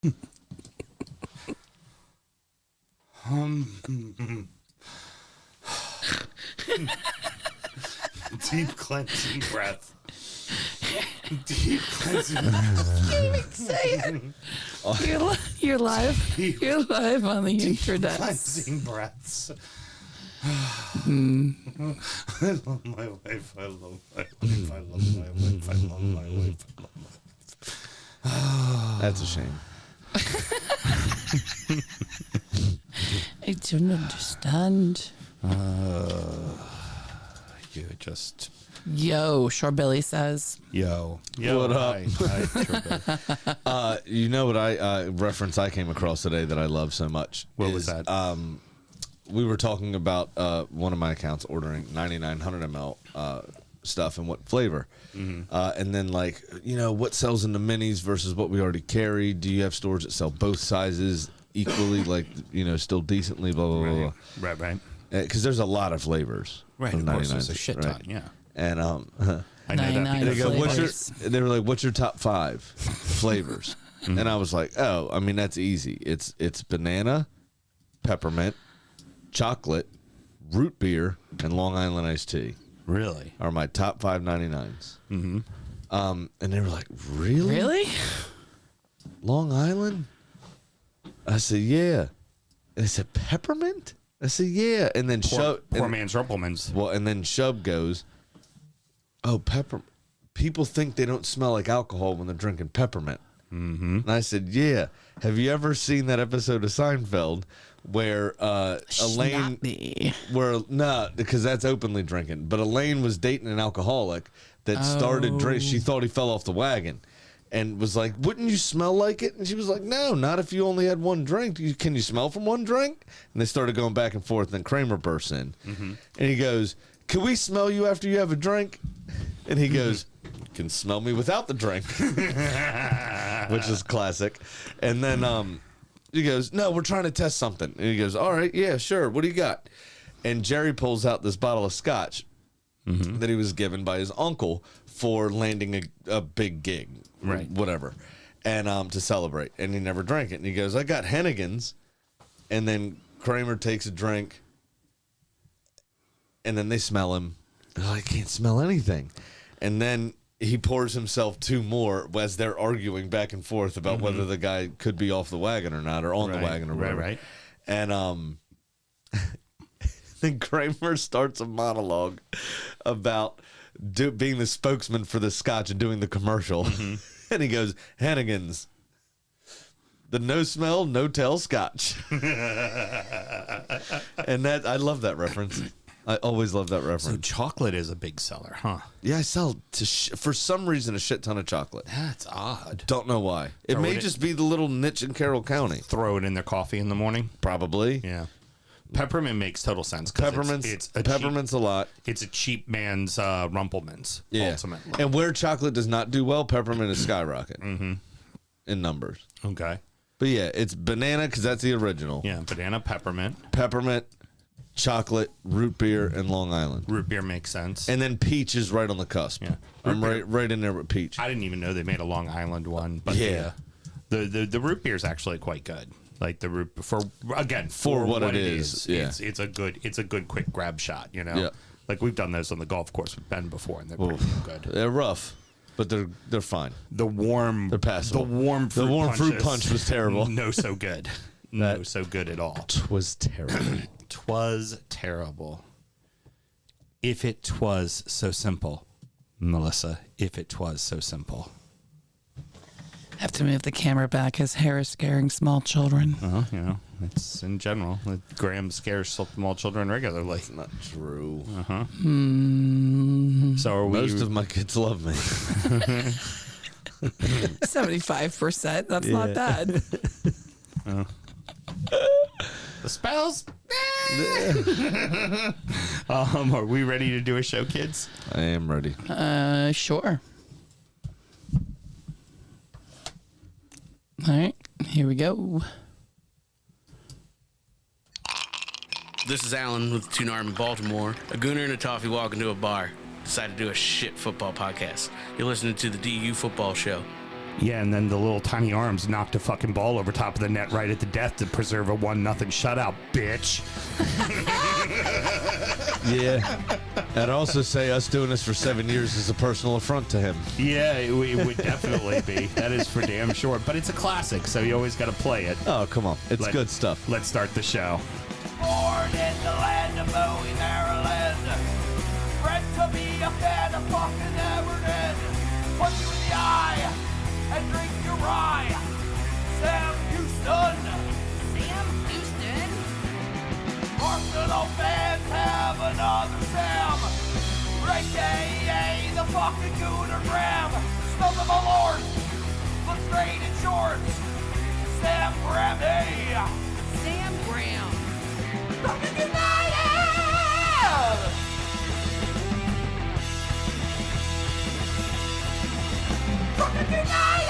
Deep cleansing breath. Deep cleansing breath. Can't even say it. You're live. You're live on the internet. Cleansing breaths. I love my wife. I love my wife. I love my wife. I love my wife. I love my wife. That's a shame. I don't understand. You just... Yo, Shorebilly says. Yo, What up? Hi, You know what reference I came across today that I love so much? What was that? We were talking about one of my accounts ordering 9,900 ml stuff and what flavor. And then, like, you know, what sells in the minis versus what we already carry? Do you have stores that sell both sizes equally, like, you know, still decently, blah, blah, blah, blah. Right. Because there's a lot of flavors. Right, of course, there's a shit ton, yeah. And I know that 99 they because go, they were like, what's your top 5 flavors? And I was like, oh, I mean, that's easy. It's banana, peppermint, chocolate, root beer, and Long Island iced tea. Really? Are my top 5 99s. And they were like, really? Really? Long Island? I said, yeah. And they said, peppermint? I said, yeah. And then Poor man's Rumpelmans. Well, and then Shub goes, oh, people think they don't smell like alcohol when they're drinking peppermint. And I said, yeah. Have you ever seen that episode of Seinfeld where Elaine... because that's openly drinking. But Elaine was dating an alcoholic that started drinking. She thought he fell off the wagon and was like, wouldn't you smell like it? And she was like, no, not if you only had one drink. Can you smell from one drink? And they started going back and forth. And then Kramer bursts in. And he goes, can we smell you after you have a drink? And he goes, you can smell me without the drink. Which is classic. And then he goes, no, we're trying to test something. And he goes, all right, yeah, sure. What do you got? And Jerry pulls out this bottle of scotch that he was given by his uncle for landing a big gig. Right. Whatever. And to celebrate. And he never drank it. And he goes, I got Hennigan's. And then Kramer takes a drink. And then they smell him. Oh, I can't smell anything. And then he pours himself 2 more as they're arguing back and forth about whether the guy could be off the wagon or not, or on the wagon or whatever. Right. And then Kramer starts a monologue about being the spokesman for the scotch and doing the commercial. And he goes, Hennigan's, the no smell, no tell scotch. And that, I love that reference. I always love that reference. So chocolate is a big seller, huh? Yeah, I sell for some reason a shit ton of chocolate. That's odd. Don't know why. It may just be the little niche in Carroll County. Throw it in their coffee in the morning? Probably. Yeah. Peppermint makes total sense. Peppermint's a lot. It's a cheap man's Rumpelmans, ultimately. And where chocolate does not do well, peppermint is skyrocket in numbers. Okay. But yeah, it's banana because that's the original. Yeah, banana, peppermint, chocolate, root beer, and Long Island. Root beer makes sense. And then peach is right on the cusp. Yeah. I'm right in there with peach. I didn't even know they made a Long Island one. But yeah. The root beer is actually quite good. Like the root for what it is. Yeah. It's a good quick grab shot, you know. Yeah. Like we've done those on the golf course with Ben before, and they're pretty good. They're rough, but they're fine. They're passable. The warm fruit punch was terrible. No, so good. No, so good at all. Was terrible. 'Twas terrible. If it twas so simple, Melissa. If it twas so simple. Have to move the camera back. His hair is scaring small children. You know, it's in general. Graham scares small children regularly. That's not true. So are we? Most of my kids love me. 75%. That's not bad. The spells. Are we ready to do a show, kids? I am ready. Sure. All right, here we go. This is Alan with Tune Arm in Baltimore. A gooner and a toffee walk into a bar. Decided to do a shit football podcast. You're listening to the DU Football Show. Yeah, and then the little tiny arms knocked a fucking ball over top of the net right at the death to preserve a 1-0 shutout, bitch. Yeah. I'd also say us doing this for 7 years is a personal affront to him. Yeah, it would definitely be. That is for damn sure. But it's a classic, so you always got to play it. Oh, come on. It's good stuff. Let's start the show. Born in the land of Bowie, Maryland. Bred to be a fan of fucking Everton. Punch you in the eye and drink your rye. Sam Houston. Sam Houston? Arsenal fans have another Sam. AKA the fucking Gooner Graham. Smell the Malört. Looks great in shorts. Sam Graham, hey. Sam Graham. Fucking United! Fucking United!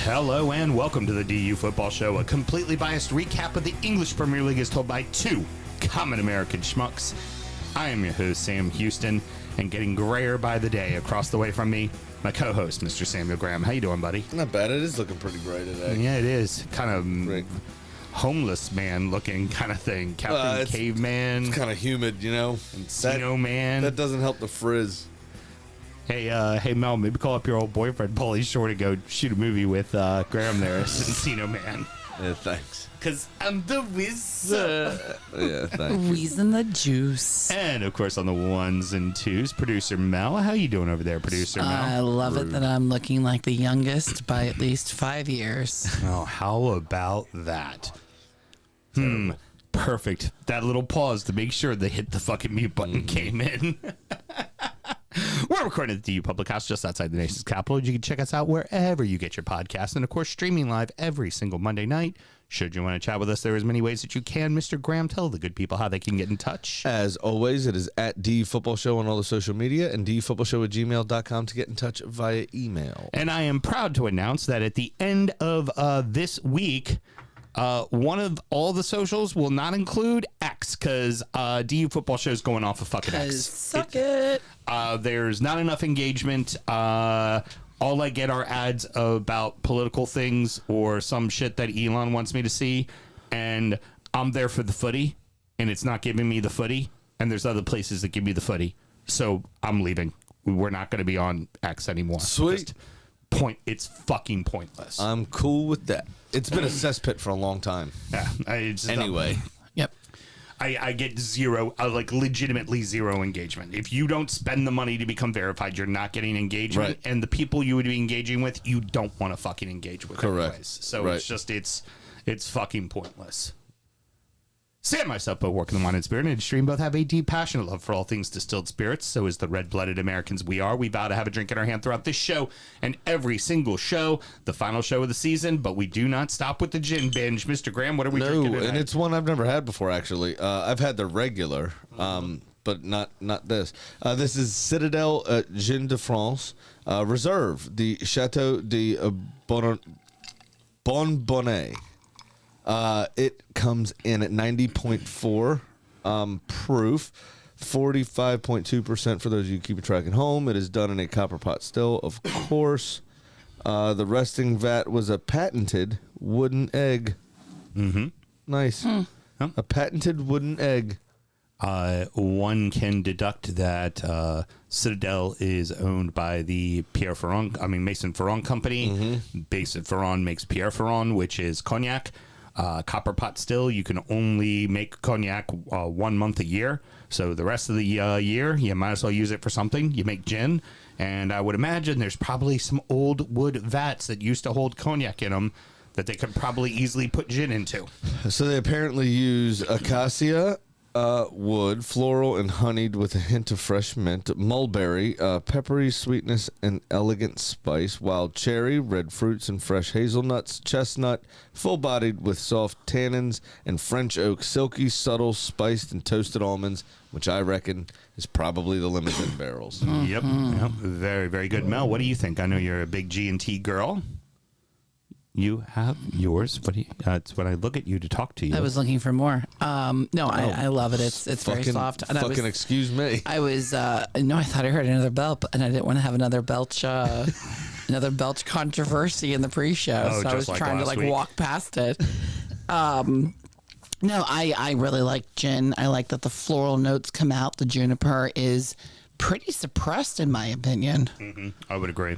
Hello and welcome to the DU Football Show, a completely biased recap of the English Premier League as told by two common American schmucks. I am your host, Sam Houston, and getting grayer by the day across the way from me, my co-host, Mr. Samuel Graham. How you doing, buddy? Not bad. It is looking pretty gray today. Yeah, it is. Kind of Great. homeless man looking kind of thing. Captain It's Caveman. kind of humid, you know? Encino Man. That doesn't help the frizz. Hey, Mel, maybe call up your old boyfriend, Paulie Shore, to go shoot a movie with Graham there as Encino Man. Yeah, thanks. Because I'm the wizard. Yeah, thanks. Reason the juice. And, of course, on the ones and twos, Producer Mel. How you doing over there, Producer Mel? I love it that I'm looking like the youngest by at least 5 years. Oh, how about that? Perfect. That little pause to make sure the hit the fucking mute button came in. We're recording at the DU Public House just outside the nation's capital. You can check us out wherever you get your podcasts. And, of course, streaming live every single Monday night. Should you want to chat with us, there is many ways that you can. Mr. Graham, tell the good people how they can get in touch. As always, it is at DU Football Show on all the social media and dufootballshow@gmail.com to get in touch via email. And I am proud to announce that at the end of this week, one of all the socials will not include X because DU Football Show is going off of fucking X. Suck it. There's not enough engagement. All I get are ads about political things or some shit that Elon wants me to see. And I'm there for the footy, and it's not giving me the footy. And there's other places that give me the footy. So I'm leaving. We're not going to be on X anymore. Sweet. It's fucking pointless. I'm cool with that. It's been a cesspit for a long time. Yeah. Anyway. Yep. I get zero, like legitimately zero engagement. If you don't spend the money to become verified, you're not getting engagement. Right. And the people you would be engaging with, you don't want to fucking engage with. Correct. Anyways. So Right. it's just, it's fucking pointless. Sam and myself both work in the wine and spirit industry and both have a deep passionate love for all things distilled spirits. So is the red-blooded Americans we are. We vow to have a drink in our hand throughout this show and every single show, the final show of the season, but we do not stop with the gin binge. Mr. Graham, what are we drinking tonight? And it's one I've never had before, actually. I've had the regular, but not this. This is Citadel Gin de France Reserve, the Chateau de Bonbonnet. It comes in at 90.4 proof, 45.2% for those of you keeping track at home. It is done in a copper pot still, of course. The resting vat was a patented wooden egg. Mm-hmm. Nice. A patented wooden egg. One can deduct that Citadel is owned by the Mason Ferrand company. Mm-hmm. Mason Ferrand makes Pierre Ferrand, which is cognac. Copper pot still, you can only make cognac 1 month a year. So the rest of the year, you might as well use it for something. You make gin, and I would imagine there's probably some old wood vats that used to hold cognac in them that they could probably easily put gin into. So they apparently use acacia wood, floral and honeyed with a hint of fresh mint, mulberry, peppery sweetness and elegant spice, wild cherry, red fruits and fresh hazelnuts, chestnut, full-bodied with soft tannins, and French oak, silky, subtle, spiced and toasted almonds, which I reckon is probably the limit in barrels. Yep. Very, very good. Mel, what do you think? I know you're a big G&T girl. you have yours. What do you, it's when I look at you to talk to you. I was looking for more. I love it. It's very soft. And Excuse me. I was I thought I heard another belch, and I didn't want to have another belch controversy in the pre-show, so I was trying to walk past it. No, I really like gin. I like that the floral notes come out. The juniper is pretty suppressed, in my opinion. Mm-hmm. I would agree.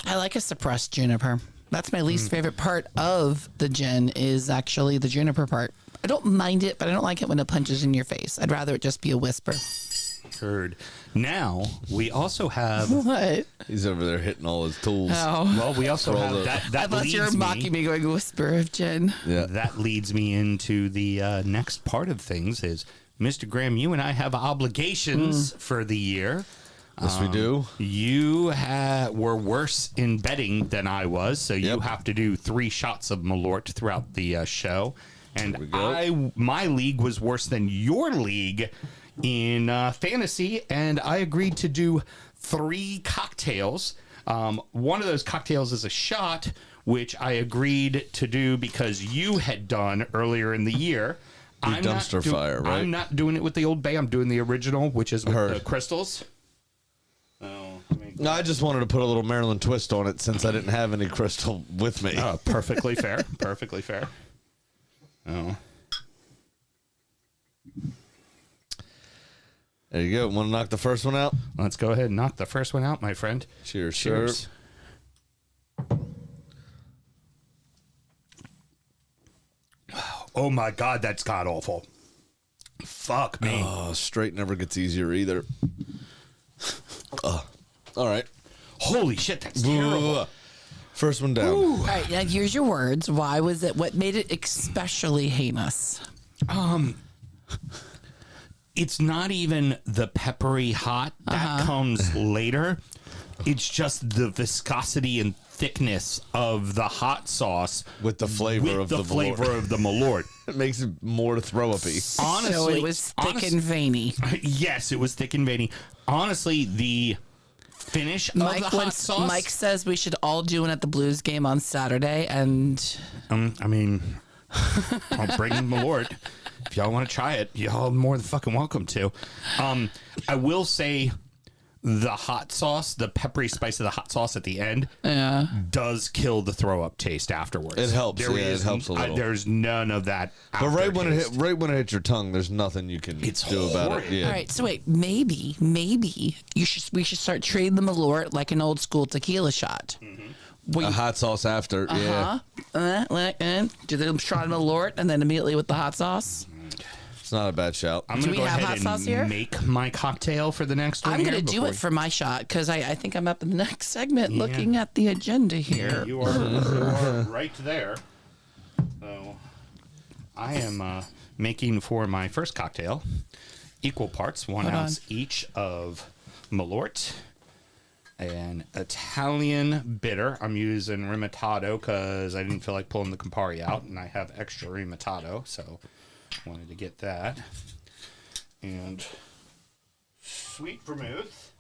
I like a suppressed juniper. That's my least favorite part of the gin is actually the juniper part. I don't mind it, but I don't like it when it punches in your face. I'd rather it just be a whisper. Heard. Now, we also have... What? He's over there hitting all his tools. Oh. Well, we also have... That Unless you're mocking me going whisper of gin. Yeah. That leads me into the next part of things is, Mr. Graham, you and I have obligations for the year. Yes, we do. You were worse in betting than I was, so you Yep. have to do 3 shots of Malört throughout the show. And we go. my league was worse than your league in fantasy, and I agreed to do 3 cocktails. One of those cocktails is a shot, which I agreed to do because you had done earlier in the year. Dumpster fire, right? I'm not doing it with the Old Bay. I'm doing the original, which is with the crystals. No, I just wanted to put a little Maryland twist on it since I didn't have any crystal with me. Oh, perfectly fair. Perfectly fair. Oh. There you go. Want to knock the first one out? Let's go ahead and knock the first one out, my friend. Cheers, Cheers. sir. Oh my God, that's god awful. Fuck me. Oh, straight never gets easier either. All right. Holy shit, that's terrible. First one down. All right, now here's your words. Why was it? What made it especially heinous? It's not even the peppery hot that comes later. It's just the viscosity and thickness of the hot sauce With the flavor of the Malört. It makes it more throw-uppy. Honestly, So it was thick and veiny. Yes, it was thick and veiny. Honestly, the finish of the hot sauce. Mike says we should all do one at the Blues game on Saturday, and I mean, I'll bring Malört. If y'all want to try it, y'all are more than fucking welcome to. I will say the hot sauce, the peppery spice of the hot sauce at the end does kill the throw-up taste afterwards. It helps. It helps a little. There's none of that. But right when it hits your tongue, there's nothing you can do about it. horrid. Yeah. all right. So wait, maybe we should start treating the Malört like an old school tequila shot. A hot sauce after. Yeah. Do the shot of Malört and then immediately with the hot sauce. It's not a bad shout. I'm Do going to we go have hot ahead sauce here? and make my cocktail for the next one. I'm going to do it for my shot because I think I'm up in the next segment looking at the agenda here. You are right there. So I am making for my first cocktail equal parts, 1 ounce each of Malört, an Italian bitter. I'm using Rimitato because I didn't feel like pulling the Campari out, and I have extra Rimitato, so wanted to get that. And sweet vermouth.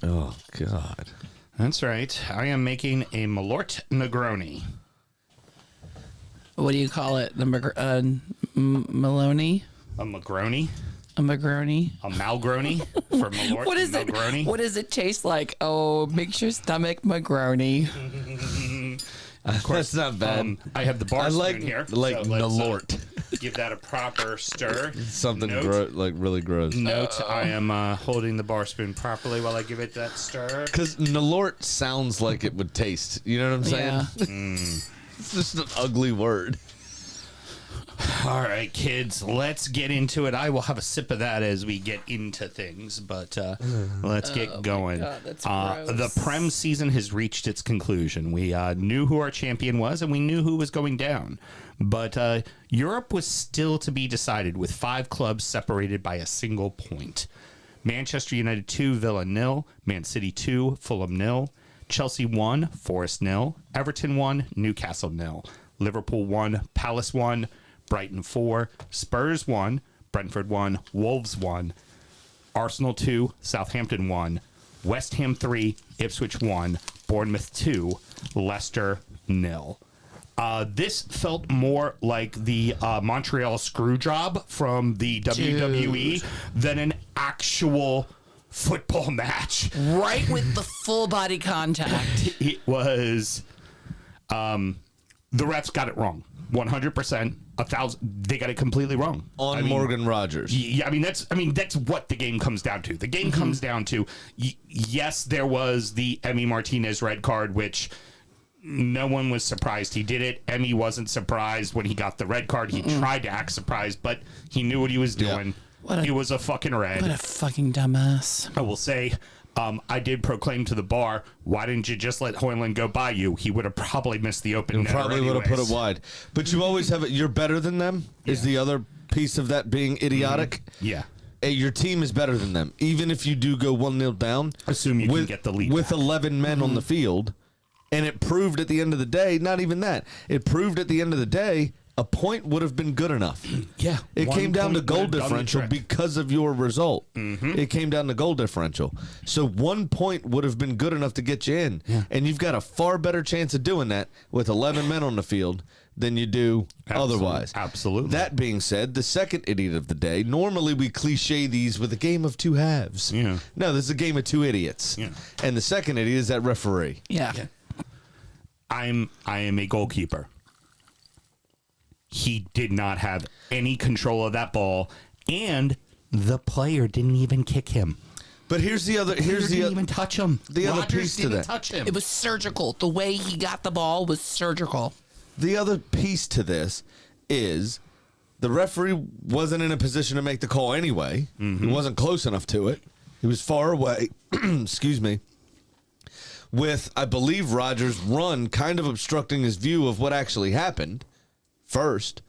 Oh, God. That's right. I am making a Malört Negroni. What do you call it? The Maloney? A Magroni? A Magroni? A Malgroni for Malört. What is Malgroni. it? What does it taste like? Oh, makes your stomach Magroni. Of course, that's not bad. I have the bar spoon here. Like so let's, Malört. give that a proper stir. Something Note- really gross. Note, I am holding the bar spoon properly while I give it that stir. Because Malört sounds like it would taste. You know what I'm saying? Yeah. It's just an ugly word. All right, kids, let's get into it. I will have a sip of that as we get into things, but let's get going. God, that's The gross. Prem season has reached its conclusion. We knew who our champion was, and we knew who was going down. But Europe was still to be decided, with 5 clubs separated by a single point. Manchester United 2, Villa 0, Man City 2, Fulham 0, Chelsea 1, Forest 0, Everton 1, Newcastle 0, Liverpool 1, Palace 1, Brighton 4, Spurs 1, Brentford 1, Wolves 1, Arsenal 2, Southampton 1, West Ham 3, Ipswich 1, Bournemouth 2, Leicester 0. This felt more like the Montreal screw job from the WWE than an actual football match. Right with the full body contact. It was, the refs got it wrong. 100%, 1,000. They got it completely wrong on Morgan Rogers. Yeah, that's what the game comes down to. The game comes down to yes, there was the Emi Martinez red card, which no one was surprised he did it. Emi wasn't surprised when he got the red card. He tried to act surprised, but he knew what he was doing. It was a fucking red. What a fucking dumbass. I will say, I did proclaim to the bar, why didn't you just let Hoyland go by you? He would have probably missed the open net. Probably would have put it wide. But you always have it. You're better than them is the other piece of that being idiotic. Yeah. Your team is better than them. Even if you do go 1-0 down. Assume you can get the lead with back. 11 men on the field. And it proved at the end of the day, not even that. It proved at the end of the day, a point would have been good enough. Yeah. It came down to goal differential because of your result. Mm-hmm. It came down to goal differential. So 1 point would have been good enough to get you in. Yeah. And you've got a far better chance of doing that with 11 men on the field than you do otherwise. Absolutely. That being said, the second idiot of the day, normally we cliche these with a game of two halves. Yeah. No, this is a game of two idiots. Yeah. And the second idiot is that referee. Yeah. I am a goalkeeper. He did not have any control of that ball, and the player didn't even kick him. But here's the other. Here's the didn't even touch him. the other Rodgers piece to didn't that. touch him. It was surgical. The way he got the ball was surgical. The other piece to this is the referee wasn't in a position to make the call anyway. He wasn't close enough to it. He was far away. Excuse me. With, I believe, Rodgers' run kind of obstructing his view of what actually happened, first.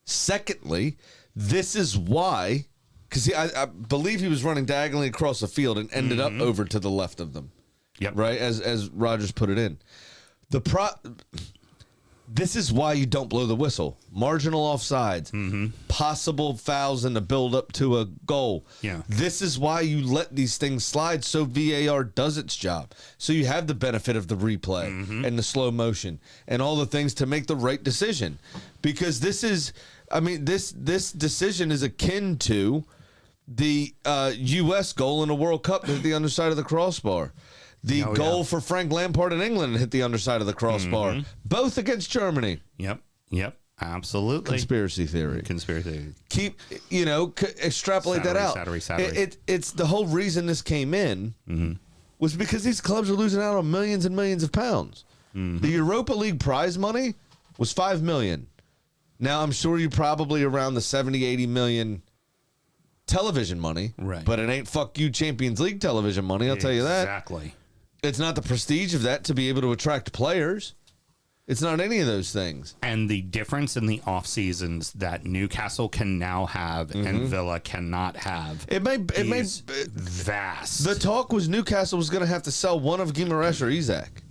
Secondly, this is why, because I believe he was running diagonally across the field and ended up over to the left of them. Yep. Right, as Rodgers put it in. This is why you don't blow the whistle. Marginal offsides, possible fouls in the build up to a goal. Yeah. This is why you let these things slide so VAR does its job. So you have the benefit of the replay and the slow motion and all the things to make the right decision. Because this is, this decision is akin to the U.S. goal in a World Cup that hit the underside of the crossbar. The goal for Frank Lampard in England hit the underside of the crossbar. Both against Germany. Yep. Absolutely. Conspiracy theory. Keep, extrapolate that out. Sattery. It's the whole reason this came in was because these clubs are losing out on millions and millions of pounds. The Europa League prize money was $5 million. Now, I'm sure you're probably around the 70, 80 million television money. Right. But it ain't fuck you Champions League television money, I'll tell you that. Exactly. It's not the prestige of that to be able to attract players. It's not any of those things. And the difference in the off seasons that Newcastle can now have and Villa cannot have It may vast. The talk was Newcastle was going to have to sell one of Guimaraes or Isaac,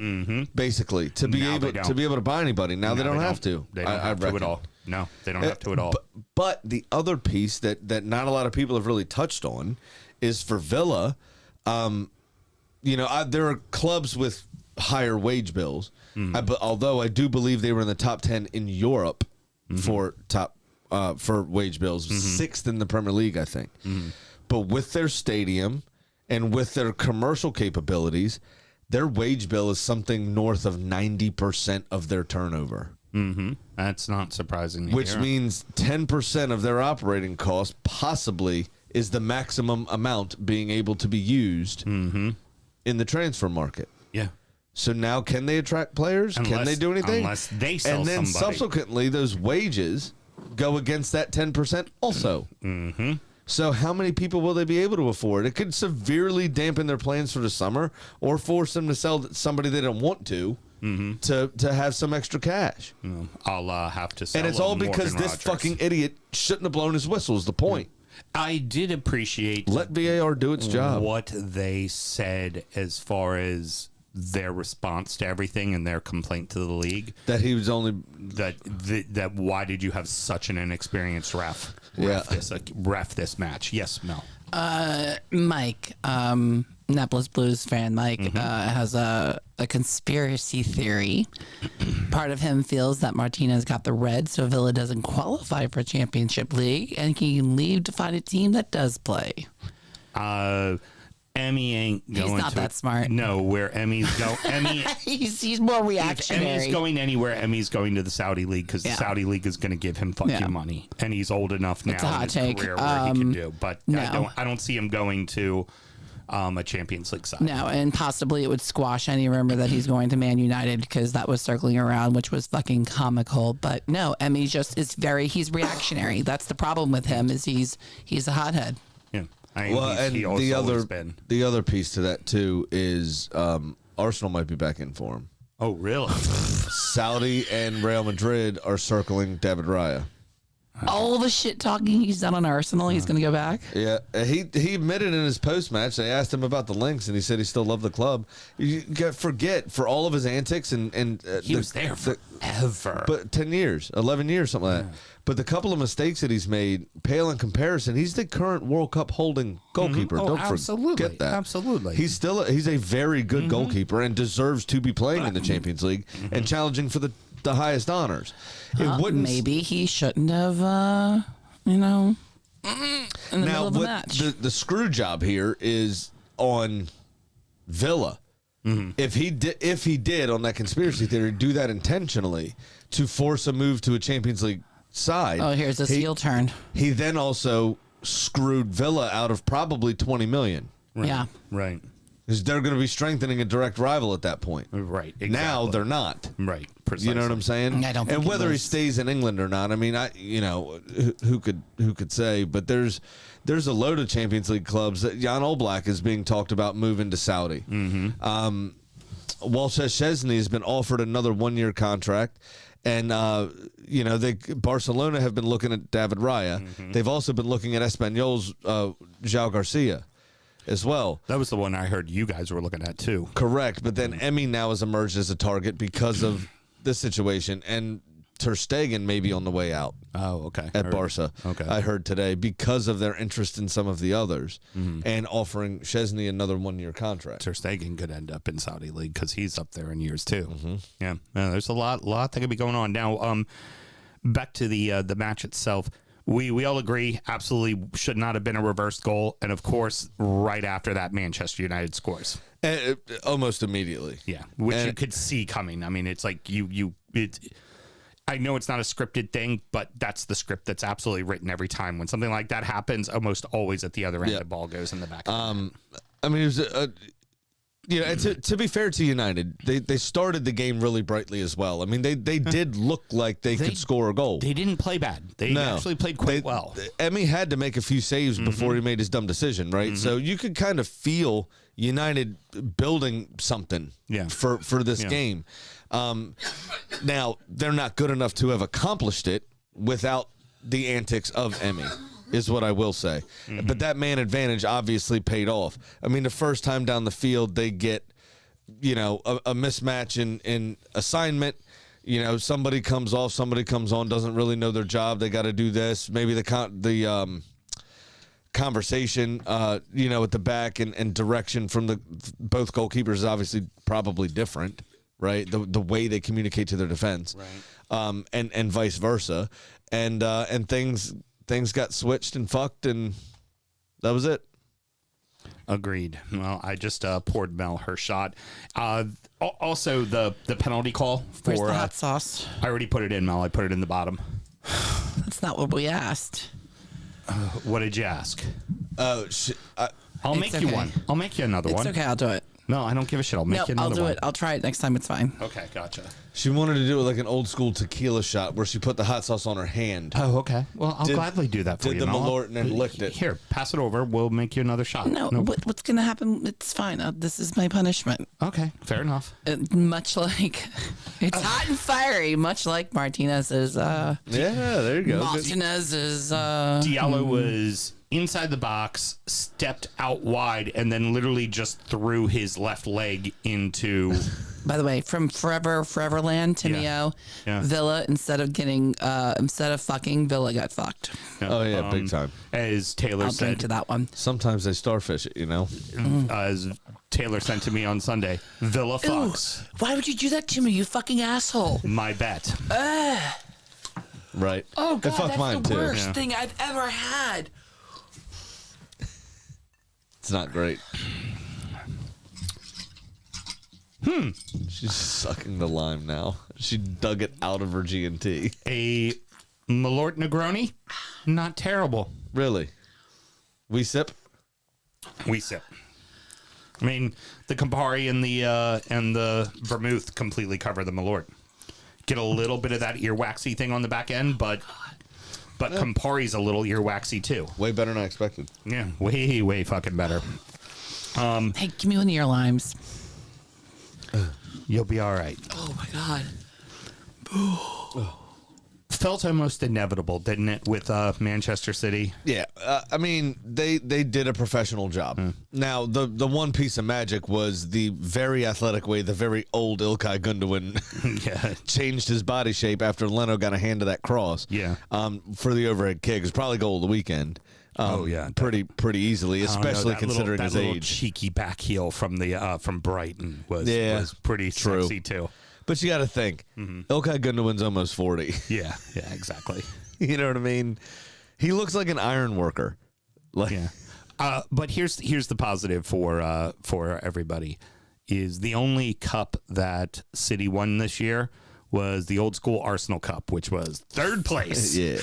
basically, to be able to buy anybody. Now they don't have to. They don't have to at all. No, they don't have to at all. But the other piece that not a lot of people have really touched on is for Villa. There are clubs with higher wage bills. Although I do believe they were in the top 10 in Europe for wage bills, sixth in the Premier League, I think. But with their stadium and with their commercial capabilities, their wage bill is something north of 90% of their turnover. That's not surprising. Which means 10% of their operating cost possibly is the maximum amount being able to be used in the transfer market. Yeah. So now, can they attract players? Can they do anything? Unless they sell and then somebody. Subsequently, those wages go against that 10% also. So how many people will they be able to afford? It could severely dampen their plans for the summer or force them to sell somebody they don't want to have some extra cash. I'll have to sell. And it's all because Morgan this Rogers. fucking idiot shouldn't have blown his whistle is the point. I did appreciate Let VAR do its job. what they said as far as their response to everything and their complaint to the league. That he was only... That why did you have such an inexperienced ref this match? Yes, Mel. Mike, Annapolis Blues fan Mike has a conspiracy theory. Part of him feels that Martinez got the red, so Villa doesn't qualify for Championship League, and he can leave to find a team that does play. Emmy ain't going. He's not that smart. No, where Emmy's go. Emmy. he's more If reactionary. Emmy's going anywhere, Emmy's going to the Saudi League because the Saudi League is going to give him fucking money, and he's old enough now It's a hot in his take. career where he can do. But no. I don't see him going to a Champions League side. No, and possibly it would squash any rumor that he's going to Man United because that was circling around, which was fucking comical. But no, Emmy just is he's reactionary. That's the problem with him is he's a hothead. Yeah. The other piece to that too is Arsenal might be back in form. Oh, really? Saudi and Real Madrid are circling David Raya. All the shit talking he's done on Arsenal, he's going to go back. Yeah, he admitted in his post match. They asked him about the links, and he said he still loved the club. You forget for all of his antics and he was there forever. But 10 years, 11 years, something like that. But the couple of mistakes that he's made pale in comparison. He's the current World Cup holding goalkeeper. Oh, Don't absolutely. forget that. Absolutely. He's a very good goalkeeper and deserves to be playing in the Champions League and challenging for the highest honors. Maybe he shouldn't have, in the middle of the match. The screw job here is on Villa. If he did on that conspiracy theory do that intentionally to force a move to a Champions League side. Oh, here's this heel turn. He then also screwed Villa out of probably 20 million. Right. Yeah. Right. Because they're going to be strengthening a direct rival at that point. Right. Exactly. Now they're not. Right. Precisely. You know what I'm saying? I don't think and he whether he was. stays in England or not, I mean, who could say? But there's a load of Champions League clubs that Jan Oblak is being talked about moving to Saudi. Walsh Szczesny has been offered another 1-year contract. And, Barcelona have been looking at David Raya. They've also been looking at Espanyol's João Garcia as well. That was the one I heard you guys were looking at, too. Correct. But then Emmy now has emerged as a target because of this situation. And Ter Stegen may be on the way out. Oh, okay. At Barca. Okay. I heard today because of their interest in some of the others and offering Szczesny another 1-year contract. Ter Stegen could end up in Saudi League because he's up there in years too. Yeah, there's a lot that could be going on now. Back to the match itself. We all agree absolutely should not have been a reversed goal, and of course, right after that, Manchester United scores Almost immediately. Yeah, which you could see coming. I mean, it's like I know it's not a scripted thing, but that's the script that's absolutely written every time. When something like that happens, almost always at the other end, the ball goes in the back. I mean, it was to be fair to United, they started the game really brightly as well. I mean, they did look like they could score a goal. They didn't play bad. They actually played quite well. Emmy had to make a few saves before he made his dumb decision, right? So you could kind of feel United building something for this game. Now, they're not good enough to have accomplished it without the antics of Emmy, is what I will say. But that man advantage obviously paid off. I mean, the first time down the field, they get, a mismatch in assignment. Somebody comes off, somebody comes on, doesn't really know their job. They got to do this. Maybe the conversation, at the back and direction from both goalkeepers is obviously probably different. Right, the way they communicate to their defense, right, and vice versa, and things got switched and fucked, and that was it. Agreed. Well, I just poured Mel her shot. Also, the penalty call for Where's the hot sauce? I already put it in, Mel. I put it in the bottom. That's not what we asked. What did you ask? I'll make you one. I'll make you another one. It's okay. I'll do it. No, I don't give a shit. I'll make you another one. I'll do it. I'll try it next time. It's fine. Okay, gotcha. She wanted to do it like an old school tequila shot where she put the hot sauce on her hand. Oh, okay. Well, I'll gladly do that for you. Did the Malört and then licked it. Here, pass it over. We'll make you another shot. No, what's going to happen? It's fine. This is my punishment. Okay, fair enough. Much like it's hot and fiery, much like Martinez's. Yeah, there you go. Martinez's. Diallo was inside the box, stepped out wide, and then literally just threw his left leg into By the way, from Foreverland to Neo, Yeah. Villa instead of fucking, Villa got fucked. Oh yeah, big time. As Taylor I'll drink said, to that one. Sometimes they starfish it, you know. as Taylor sent to me on Sunday, Villa fucks. Why would you do that to me, you fucking asshole? My bet. Right. Oh It god, fucked that's mine the too. worst thing I've ever had. It's not great. She's sucking the lime now. She dug it out of her G&T. A Malört Negroni, not terrible. Really? We sip? We sip. I mean, the Campari and the vermouth completely cover the Malört. Get a little bit of that earwaxy thing on the back end, but Campari's a little earwaxy too. Way better than I expected. Yeah, way fucking better. Hey, give me one of your limes. You'll be all right. Oh my god. Felt almost inevitable, didn't it, with Manchester City? Yeah, I mean, they did a professional job. Now, the one piece of magic was the very athletic way the very old Ilkay Gundogan Yeah. changed his body shape after Leno got a hand of that cross. Yeah. For the overhead kick. It's probably goal of the weekend. Oh, yeah. pretty easily, especially that considering little, his that little age. cheeky back heel from the from Brighton was pretty true. sexy too. But you got to think, Ilkay Gundogan's almost 40. Yeah, exactly. You know what I mean? He looks like an iron worker. Like, Yeah. But here's the positive for everybody is the only cup that City won this year was the old school Arsenal Cup, which was third place. yeah.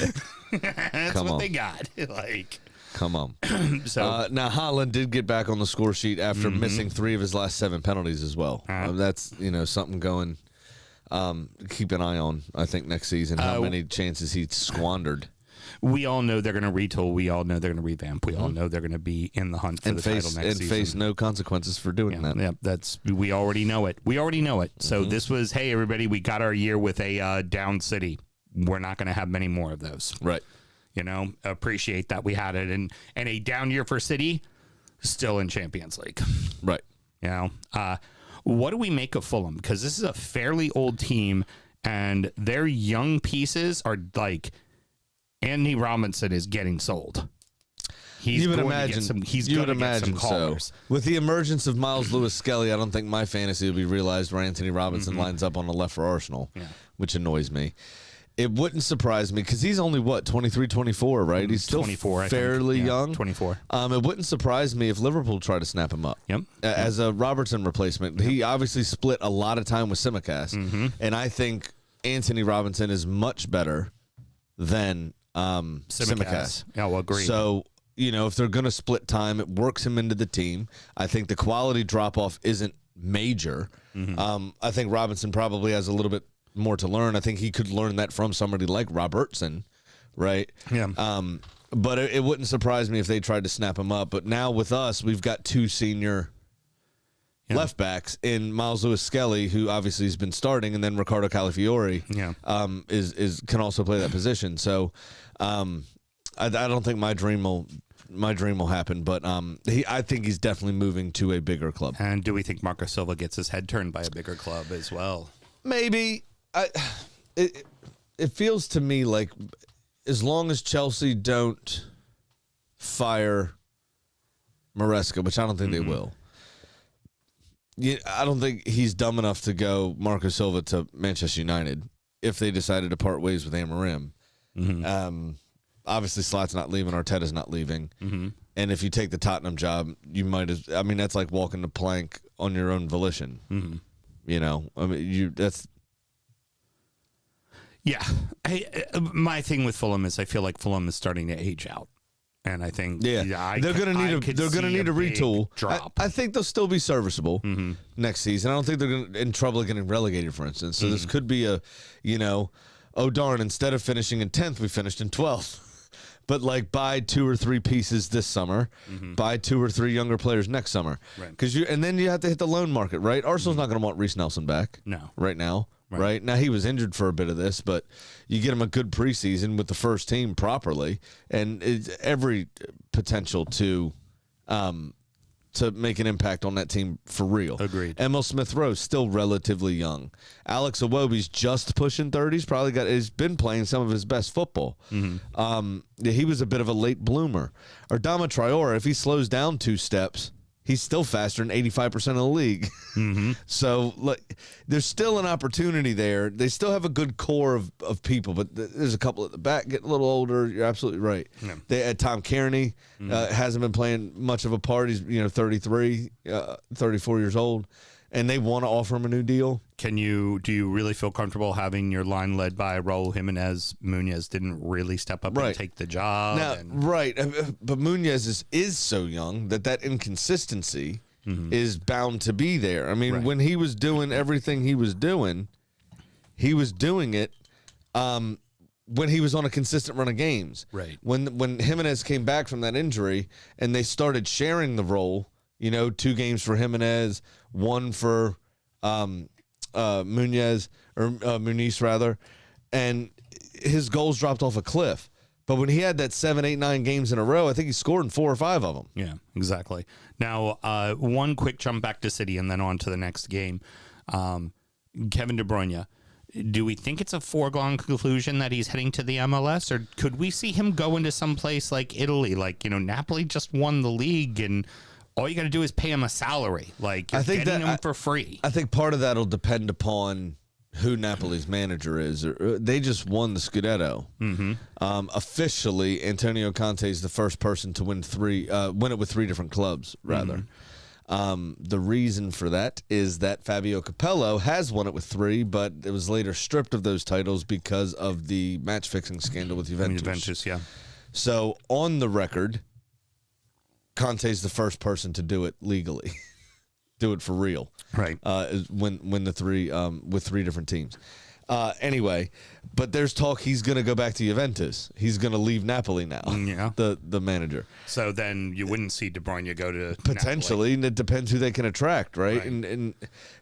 That's Come what on. they got. Like, Come on. so Now, Haaland did get back on the score sheet after missing 3 of his last 7 penalties as well. That's, something going. Keep an eye on, I think, next season, how many chances he squandered. we all know they're going to retool. We all know they're going to revamp. We all know they're going to be in the hunt for And the title next season. face no consequences for doing that. Yeah, we already know it. We already know it. So this was, hey, everybody, we got our year with a down City. We're not going to have many more of those. Right. Appreciate that we had it. And a down year for City, still in Champions League. Right. What do we make of Fulham? Because this is a fairly old team, and their young pieces are like Anthony Robinson is getting sold. You would going to imagine. get some, he's you going would to get some imagine so. callers. With the emergence of Miles Lewis Skelly, I don't think my fantasy will be realized where Anthony Robinson lines up on the left for Arsenal, which annoys me. It wouldn't surprise me because he's only, 23, 24, right? He's still 24, I think. fairly Yeah, young. 24. It wouldn't surprise me if Liverpool tried to snap him up. Yep. As a Robertson replacement. He obviously split a lot of time with Simicast. And I think Anthony Robinson is much better than Simicast. Yeah, well, agreed. So, if they're going to split time, it works him into the team. I think the quality drop-off isn't major. I think Robinson probably has a little bit more to learn. I think he could learn that from somebody like Robertson, right? Yeah. But it wouldn't surprise me if they tried to snap him up. But now with us, we've got 2 senior left backs in Miles Lewis Skelly, who obviously has been starting, and then Ricardo Calafiori can also play that position. So I don't think my dream will happen, but I think he's definitely moving to a bigger club. And do we think Marco Silva gets his head turned by a bigger club as well? Maybe. It feels to me like as long as Chelsea don't fire Maresca, which I don't think they will, I don't think he's dumb enough to go Marco Silva to Manchester United if they decided to part ways with Amorim. Obviously, Slot's not leaving, Arteta's not leaving. And if you take the Tottenham job, you might as that's like walking the plank on your own volition. That's... Yeah. My thing with Fulham is I feel like Fulham is starting to age out. And I think they're going to need a retool. Drop. I think they'll still be serviceable next season. I don't think they're in trouble getting relegated, for instance. So this could be oh darn, instead of finishing in 10th, we finished in 12th. But buy 2 or 3 pieces this summer, buy 2 or 3 younger players next summer, and then you have to hit the loan market, right? Arsenal's not going to want Reece Nelson back, right now. Right now, he was injured for a bit of this, but you get him a good preseason with the first team properly, and it's every potential to to make an impact on that team for real. Agreed. Emil Smith-Rowe still relatively young. Alex Iwobi's just pushing 30. He's been playing some of his best football. He was a bit of a late bloomer. Or Adama Traore, if he slows down 2 steps, he's still faster than 85% of the league. So there's still an opportunity there. They still have a good core of people, but there's a couple at the back getting a little older. You're absolutely right. Yeah. They had Tom Kearney, hasn't been playing much of a part. He's 33, 34 years old, and they want to offer him a new deal. Do you really feel comfortable having your line led by Raul Jimenez? Munoz didn't really step up and take the job. Now, but Munoz is so young that inconsistency is bound to be there. I mean, when he was doing everything he was doing it when he was on a consistent run of games. Right. When Jimenez came back from that injury and they started sharing the role, 2 games for Jimenez, 1 for Muniz rather, and his goals dropped off a cliff. But when he had that 7, 8, 9 games in a row, I think he scored in 4 or 5 of them. Yeah, exactly. Now, one quick jump back to City and then on to the next game. Kevin De Bruyne, do we think it's a foregone conclusion that he's heading to the MLS, or could we see him go into some place like Italy? Like, Napoli just won the league, and all you got to do is pay him a salary. Like, you're getting him for free. I think part of that will depend upon who Napoli's manager is. They just won the Scudetto. Officially, Antonio Conte is the first person to win it with 3 different clubs, rather. The reason for that is that Fabio Capello has won it with 3, but it was later stripped of those titles because of the match-fixing scandal with Juventus. Yeah. So, on the record, Conte's the first person to do it legally. Do it for real. Right. Win the 3 with 3 different teams. Anyway, but there's talk he's going to go back to Juventus. He's going to leave Napoli now. Yeah. The manager. So then you wouldn't see De Bruyne go to potentially, Napoli. And it depends who they can attract, right? And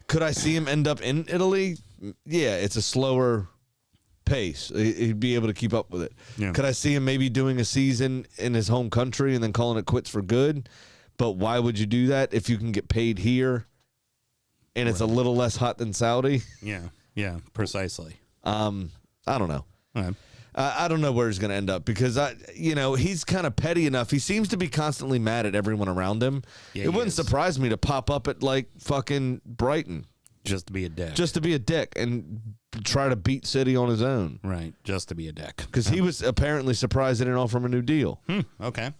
could I see him end up in Italy? Yeah, it's a slower pace. He'd be able to keep up with it. Yeah. Could I see him maybe doing a season in his home country and then calling it quits for good? But why would you do that if you can get paid here and it's a little less hot than Saudi? Yeah, precisely. I don't know. I don't know where he's going to end up because he's kind of petty enough. He seems to be constantly mad at everyone around him. Yeah, it wouldn't surprise me to pop up at like fucking Brighton just to be a dick. Just to be a dick and try to beat City on his own. Right, just to be a dick. Because he was apparently surprised they didn't offer him a new deal. Okay.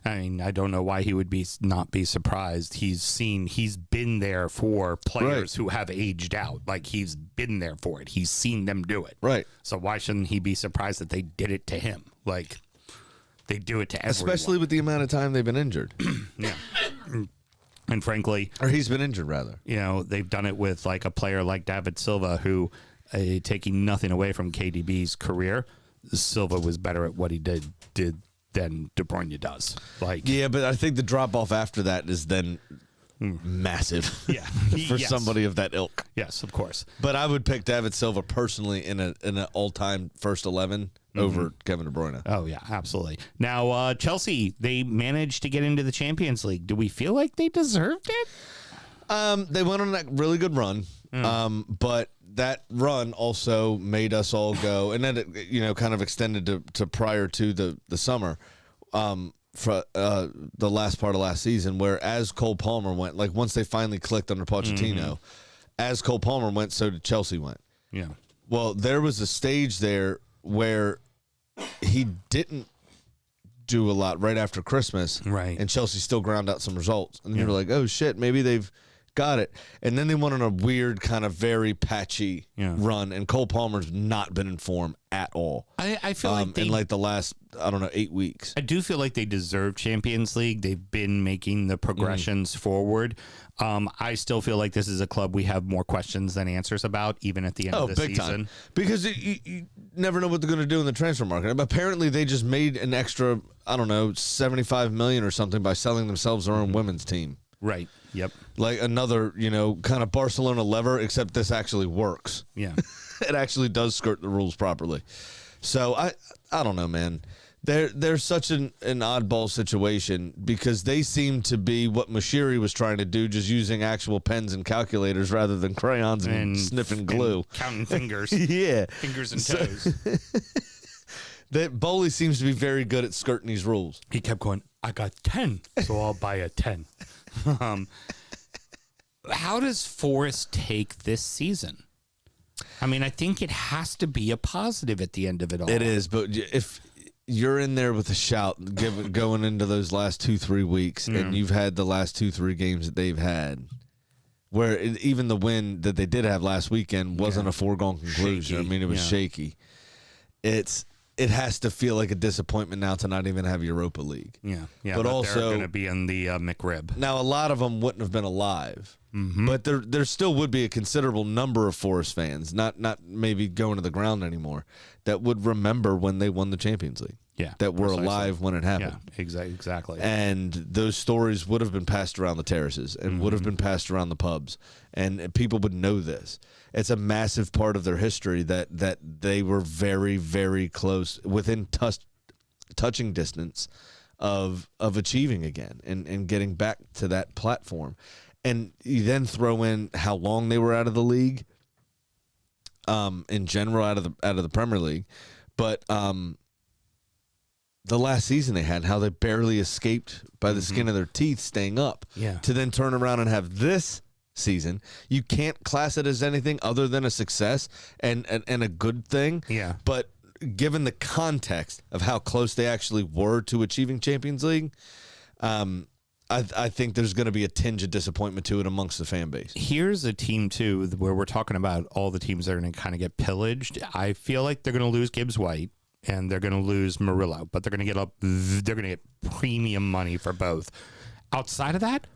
I mean, I don't know why he would not be surprised. He's been there for players who have aged out. Like, he's been there for it. He's seen them do it. Right. So why shouldn't he be surprised that they did it to him? Like, they do it to everyone. Especially with the amount of time they've been injured. Yeah. And frankly... Or he's been injured, rather. They've done it with, like, a player like David Silva, who, taking nothing away from KDB's career, Silva was better at what he did than De Bruyne does. Yeah, but I think the drop-off after that is then massive. Yeah. For somebody of that ilk. Yes, of course. But I would pick David Silva personally in an all-time first 11 over Kevin De Bruyne. Oh, yeah, absolutely. Now, Chelsea, they managed to get into the Champions League. Do we feel like they deserved it? They went on that really good run, but that run also made us all go, and then it kind of extended to prior to the summer, for the last part of last season, where as Cole Palmer went, like once they finally clicked under Pochettino, as Cole Palmer went, so did Chelsea went. Yeah. Well, there was a stage there where he didn't do a lot right after Christmas, right? And Chelsea still ground out some results, and you were like, oh shit, maybe they've got it. And then they went on a weird kind of very patchy run, and Cole Palmer's not been in form at all. I feel like in like the last, 8 weeks. I do feel like they deserve Champions League. They've been making the progressions forward. I still feel like this is a club we have more questions than answers about, even at the end of the big season. Time. Because you never know what they're going to do in the transfer market. Apparently, they just made an extra, $75 million or something by selling themselves their own women's team. Right. Yep. Like another, kind of Barcelona lever, except this actually works. Yeah. It actually does skirt the rules properly. So I don't know, man. They're such an oddball situation because they seem to be what Moshiri was trying to do, just using actual pens and calculators rather than crayons and sniffing glue. And counting fingers. Yeah. Fingers and toes. That Bowley seems to be very good at skirting these rules. He kept going, I got 10, so I'll buy a 10. How does Forrest take this season? I mean, I think it has to be a positive at the end of it all. It is, but if you're in there with a shout going into those last 2-3 weeks, and you've had the last 2-3 games that they've had, where even the win that they did have last weekend wasn't a foregone conclusion. Shaky. I mean, it was shaky. It has to feel like a disappointment now to not even have Europa League. Yeah, but also they're going to be in the McRib. Now, a lot of them wouldn't have been alive, but there still would be a considerable number of Forest fans, not maybe going to the ground anymore, that would remember when they won the Champions League. Yeah, that were alive when it happened. Yeah, exactly. And those stories would have been passed around the terraces and would have been passed around the pubs, and people would know this. It's a massive part of their history that they were very, very close, within touching distance of achieving again and getting back to that platform. And you then throw in how long they were out of the league, in general, out of the Premier League, but the last season they had, how they barely escaped by the skin of their teeth staying up, to then turn around and have this season. You can't class it as anything other than a success and a good thing. Yeah. But given the context of how close they actually were to achieving Champions League, I think there's going to be a tinge of disappointment to it amongst the fan base. Here's a team, too, where we're talking about all the teams that are going to kind of get pillaged. I feel like they're going to lose Gibbs White. And they're going to lose Murillo, but they're going to get premium money for both. Outside of that,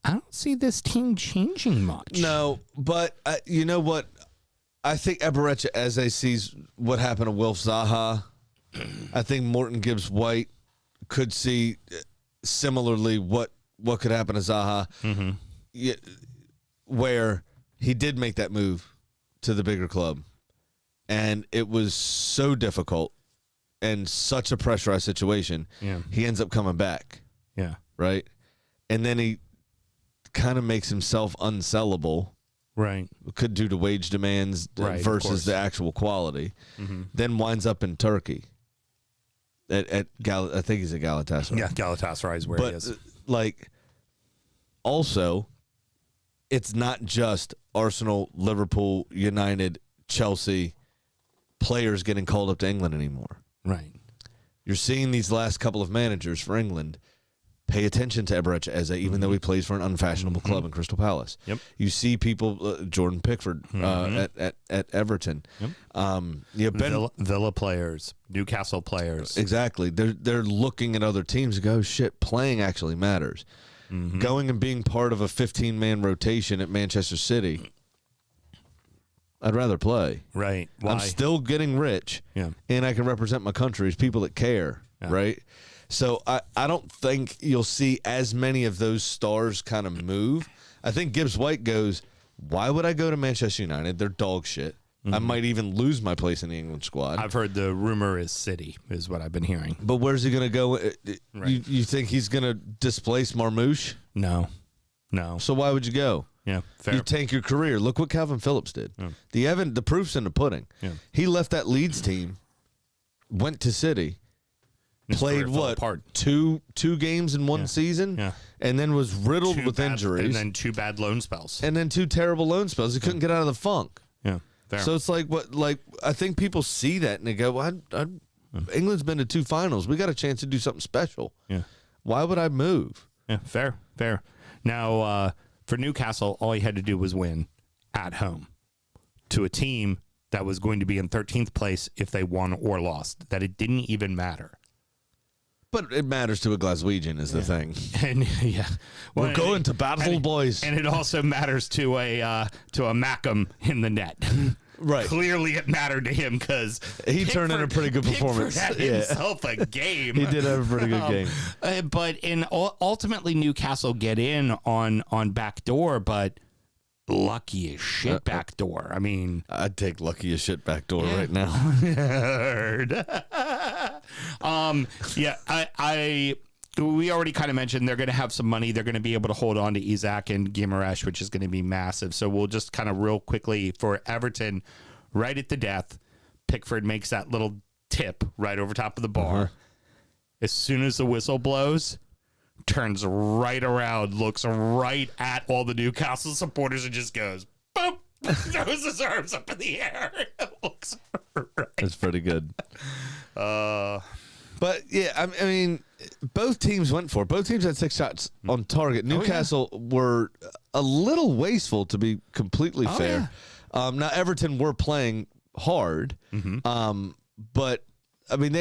I don't see this team changing much. No, but you know what? I think Eberechi Eze sees what happened to Wilf Zaha. I think Morton Gibbs White could see similarly what could happen to Zaha, where he did make that move to the bigger club, and it was so difficult. And such a pressurized situation, he ends up coming back. Yeah. Right? And then he kind of makes himself unsellable. Right. Could due to wage demands versus the actual quality. Then winds up in Turkey. I think he's at Galatasaray. Yeah, Galatasaray is where he is. Also, it's not just Arsenal, Liverpool, United, Chelsea players getting called up to England anymore. Right. You're seeing these last couple of managers for England pay attention to Eberechi Eze, even though he plays for an unfashionable club in Crystal Palace. Yep. You see people, Jordan Pickford at Everton. Yep. Villa players, Newcastle players. Exactly. They're looking at other teams and go, shit, playing actually matters. Going and being part of a 15-man rotation at Manchester City, I'd rather play. Right. Why? I'm still getting rich, and I can represent my country as people that care, right? So I don't think you'll see as many of those stars kind of move. I think Gibbs White goes, why would I go to Manchester United? They're dog shit. I might even lose my place in the England squad. I've heard the rumor is City, is what I've been hearing. But where's he going to go? You think he's going to displace Marmouche? No. So why would you go? Yeah, fair. You tank your career. Look what Calvin Phillips did. The proof's in the pudding. Yeah. He left that Leeds team, went to City, played two games in one season, and then was riddled with injuries, and then 2 bad loan spells, and then 2 terrible loan spells. He couldn't get out of the funk. Yeah, fair. So it's I think people see that and they go, well, England's been to 2 finals. We got a chance to do something special. Yeah. Why would I move? Yeah, fair. Now, for Newcastle, all he had to do was win at home to a team that was going to be in 13th place if they won or lost, that it didn't even matter. But it matters to a Glaswegian is the thing. And we're going to battle, boys. And it also matters to a Mackham in the net. Right. Clearly it mattered to him because he turned in a pretty good performance. Pickford had himself a game. He did have a pretty good game. But ultimately Newcastle get in on backdoor, but lucky as shit backdoor. I mean, I'd take lucky as shit backdoor right now. We already kind of mentioned they're going to have some money. They're going to be able to hold on to Isaac and Guimaraes, which is going to be massive. So we'll just kind of real quickly for Everton, right at the death, Pickford makes that little tip right over top of the bar. As soon as the whistle blows, turns right around, looks right at all the Newcastle supporters and just goes, boop, throws his arms up in the air. It looks right. That's pretty good. But, yeah, I mean, both teams went for it. Both teams had 6 shots on target. Newcastle were a little wasteful, to be completely fair. Yeah. Now, Everton were playing hard, but, I mean,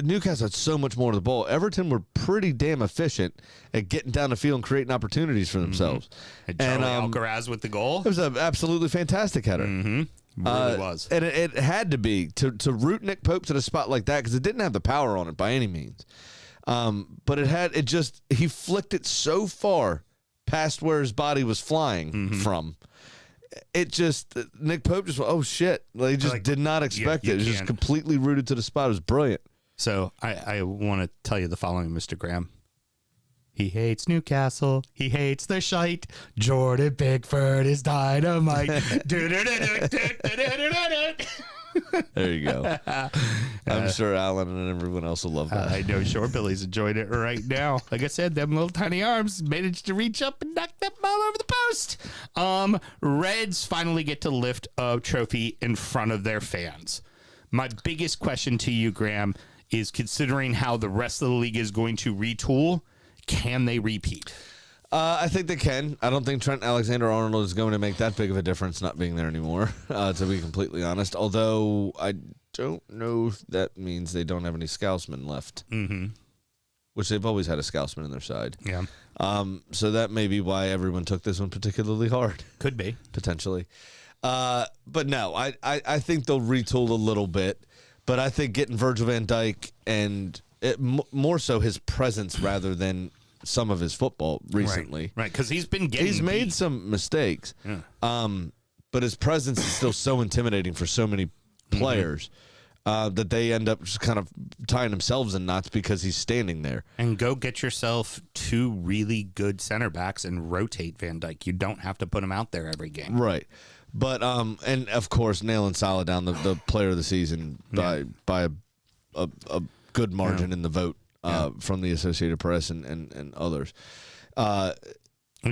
Newcastle had so much more of the ball. Everton were pretty damn efficient at getting down the field and creating opportunities for themselves. And Charlie Alcaraz with the goal. It was an absolutely fantastic header. Really was. And it had to be to root Nick Pope to the spot like that because it didn't have the power on it by any means. But he flicked it so far past where his body was flying from. Nick Pope just went, oh shit. He just did not expect it. It was just completely rooted to the spot. It was brilliant. So I want to tell you the following, Mr. Graham. He hates Newcastle. He hates the shite. Jordan Pickford is dynamite. There you go. I'm sure Alan and everyone else will love that. I know Shore Billy's enjoying it right now. Like I said, them little tiny arms managed to reach up and knock that ball over the post. Reds finally get to lift a trophy in front of their fans. My biggest question to you, Graham, is considering how the rest of the league is going to retool, can they repeat? I think they can. I don't think Trent Alexander-Arnold is going to make that big of a difference not being there anymore, to be completely honest. Although I don't know if that means they don't have any Scousmen left, which they've always had a Scousman in their side. Yeah. So that may be why everyone took this one particularly hard. Could be. Potentially. But no, I think they'll retool a little bit. But I think getting Virgil van Dijk and more so his presence rather than some of his football recently. Right, because he's made beat. some mistakes. Yeah. But his presence is still so intimidating for so many players that they end up just kind of tying themselves in knots because he's standing there. And go get yourself 2 really good center backs and rotate Van Dijk. You don't have to put him out there every game. Right. But and of course nailing Salah down the player of the season by a good margin in the vote. From the Associated Press and others. To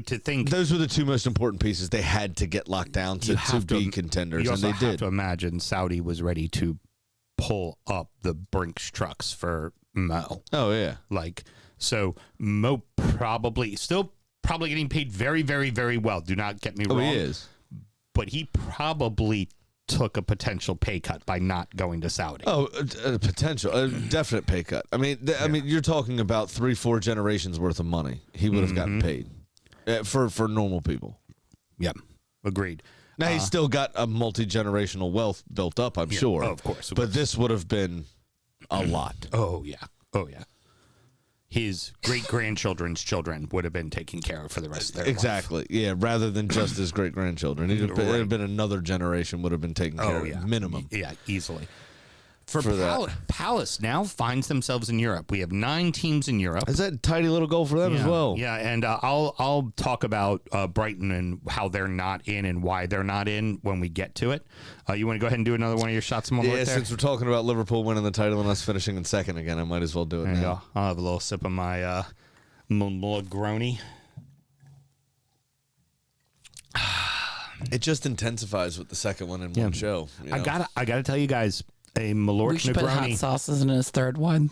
think those were the 2 most important pieces they had to get locked down to be contenders, you and they also have did. to imagine Saudi was ready to pull up the Brinks trucks for Mo. Oh yeah, so Mo still getting paid very, very, very well. Do not get me wrong. Oh, he is, but he probably took a potential pay cut by not going to Saudi. Oh, a definite pay cut. I mean, I mean, you're talking about 3-4 generations worth of money he would have gotten paid for normal people. Yeah, agreed. Now he's still got a multi-generational wealth built up, I'm sure. Oh, of course. But this would have been a lot. Oh yeah. His great-grandchildren's children would have been taken care of for the rest of their life. Yeah, rather than just his great-grandchildren. It would have been another generation would have been taken care of, minimum. Yeah, easily. For Palace now finds themselves in Europe. We have 9 teams in Europe. Is that a tidy little goal for them as well? Yeah, and I'll talk about Brighton and how they're not in and why they're not in when we get to it. You want to go ahead and do another one of your shots? Yeah, since we're talking about Liverpool winning the title and us finishing in second again, I might as well do it there now. You go. I'll have a little sip of my Negroni. It just intensifies with the second one in one show. You know? I gotta tell you guys. A Malört We should Negroni. put hot sauces in his third one.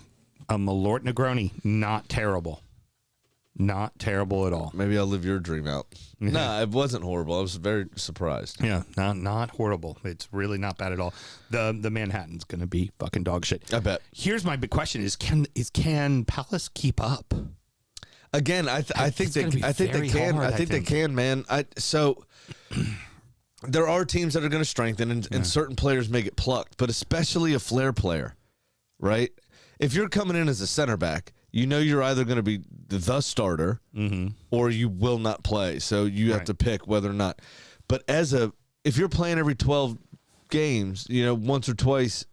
A Malört Negroni. Not terrible. Not terrible at all. Maybe I'll live your dream out. No, it wasn't horrible. I was very surprised. Yeah, not horrible. It's really not bad at all. The Manhattan's going to be fucking dog shit. I bet. Here's my big question: can Palace keep up? Again, I think they can. I think they can, man. So. There are teams that are going to strengthen, and certain players may get plucked, but especially a flair player, right? If you're coming in as a center back, you know you're either going to be the starter or you will not play. So you have to pick whether or not. But if you're playing every 12 games, once or twice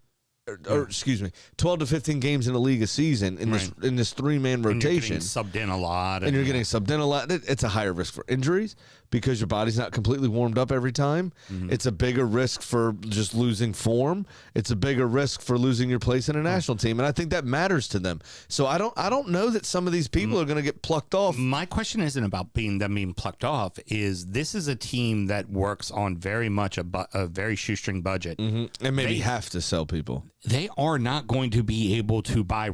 or excuse me, 12 to 15 games in the league a season in this three-man rotation. And you're getting subbed in a lot. And you're getting subbed in a lot. It's a higher risk for injuries because your body's not completely warmed up every time. It's a bigger risk for just losing form. It's a bigger risk for losing your place in a national team, and I think that matters to them. So I don't know that some of these people are going to get plucked off. My question isn't about them being plucked off. This is a team that works on very much a very shoestring budget, and maybe have to sell people. They are not going to be able to buy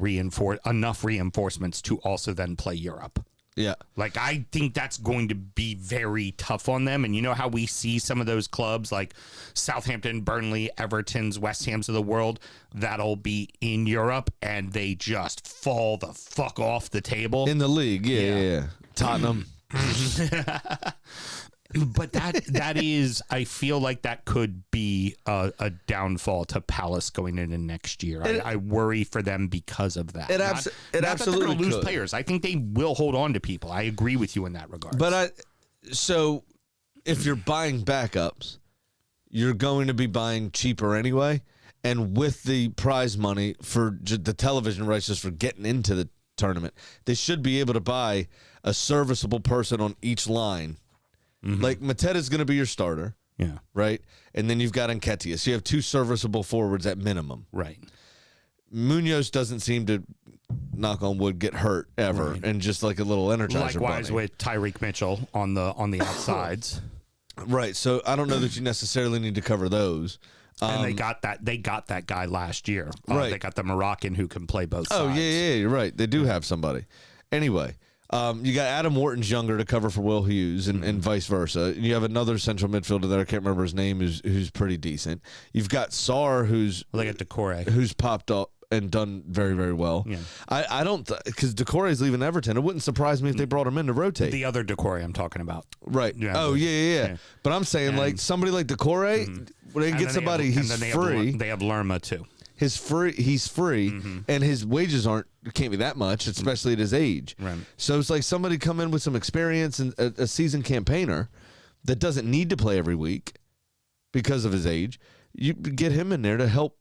enough reinforcements to also then play Europe. Yeah. Like, I think that's going to be very tough on them. And you know how we see some of those clubs like Southampton, Burnley, Everton's, West Ham's of the world, that'll be in Europe and they just fall the fuck off the table. In the league, yeah. Tottenham. But that is, I feel like that could be a downfall to Palace going into next year. I worry for them because of that. It absolutely that they're going to lose players. I think they will hold on to people. I agree with you in that regard. But so if you're buying backups, you're going to be buying cheaper anyway. And with the prize money for the television rights just for getting into the tournament, they should be able to buy a serviceable person on each line. Like, Mateta's going to be your starter. Yeah. Right? And then you've got Nketiah. So you have two serviceable forwards at minimum. Right. Munoz doesn't seem to, knock on wood, get hurt ever. Right. And just like a little energizer Likewise bunny. with Tyreek Mitchell on the outsides. Right. So I don't know that you necessarily need to cover those. And they got that guy last year. Right. They got the Moroccan who can play both sides. Oh, yeah, you're right. They do have somebody. Anyway. You got Adam Wharton's younger to cover for Will Hughes and vice versa. You have another central midfielder there. I can't remember his name, who's pretty decent. You've got Sarr, who's popped up and done very, very well. Yeah. I don't, because Decore's leaving Everton. It wouldn't surprise me if they brought him in to rotate. The other Decore I'm talking about. Right. Yeah, yeah. But I'm saying, like, somebody like Decore, when they get somebody, he's free. They have Lerma, too. He's free, and his wages can't be that much, especially at his age. Right. So it's like somebody come in with some experience and a seasoned campaigner that doesn't need to play every week because of his age. You get him in there to help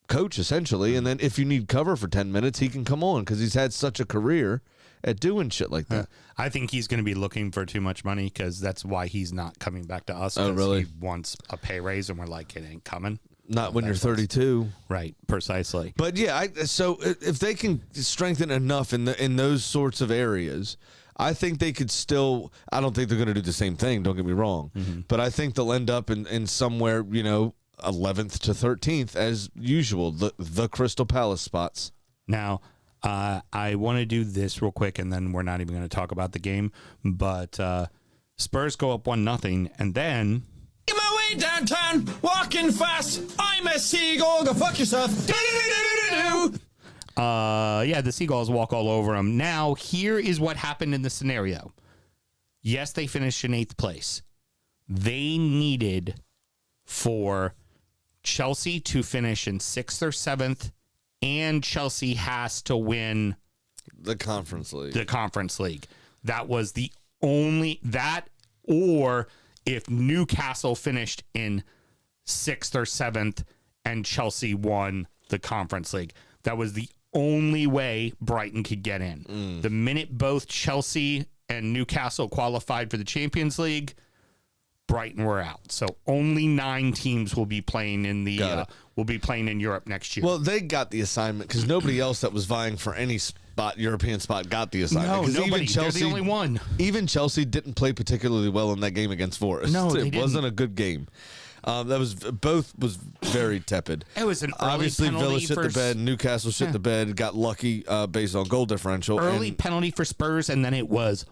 coach, essentially, and then if you need cover for 10 minutes, he can come on because he's had such a career at doing shit like that. I think he's going to be looking for too much money because that's why he's not coming back to us. Oh, really? He wants a pay raise, and we're like, it ain't coming. Not when you're 32. Right, precisely. But yeah, so if they can strengthen enough in those sorts of areas, I think they could still, I don't think they're going to do the same thing, don't get me wrong, but I think they'll end up in somewhere, 11th to 13th as usual, the Crystal Palace spots. Now, I want to do this real quick, and then we're not even going to talk about the game, but Spurs go up 1-0, and then... Get my way downtown, walking fast. I'm a seagull, go fuck yourself. The Seagulls walk all over them. Now, here is what happened in the scenario. Yes, they finished in 8th place. They needed for Chelsea to finish in 6th or 7th, and Chelsea has to win the Conference League. That was the only, that or... if Newcastle finished in 6th or 7th and Chelsea won the Conference League. That was the only way Brighton could get in. The minute both Chelsea and Newcastle qualified for the Champions League, Brighton were out. So only 9 teams will be playing in Europe next year. Well, they got the assignment because nobody else that was vying for any European spot got the assignment. No, nobody. They're the only one. Even Chelsea didn't play particularly well in that game against Forest. No, it wasn't a good game. That was very tepid. It was an early obviously penalty Villa shit the bed, Newcastle shit the bed, got lucky based on goal differential. Early penalty for Spurs, and then it was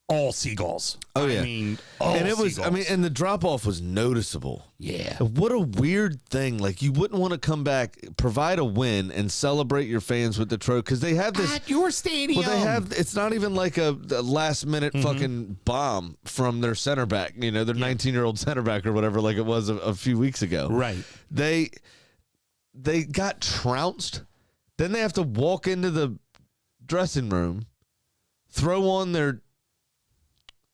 all Seagulls. Oh yeah, and it was. Seagulls. And the drop off was noticeable. Yeah, what a weird thing. Like you wouldn't want to come back, provide a win, and celebrate your fans with the trophy because they have this at your stadium. Well, they have. It's not even like a last minute fucking bomb from their center back. Their 19-year-old center back or whatever, like it was a few weeks ago. Right. They got trounced. Then they have to walk into the dressing room, throw on their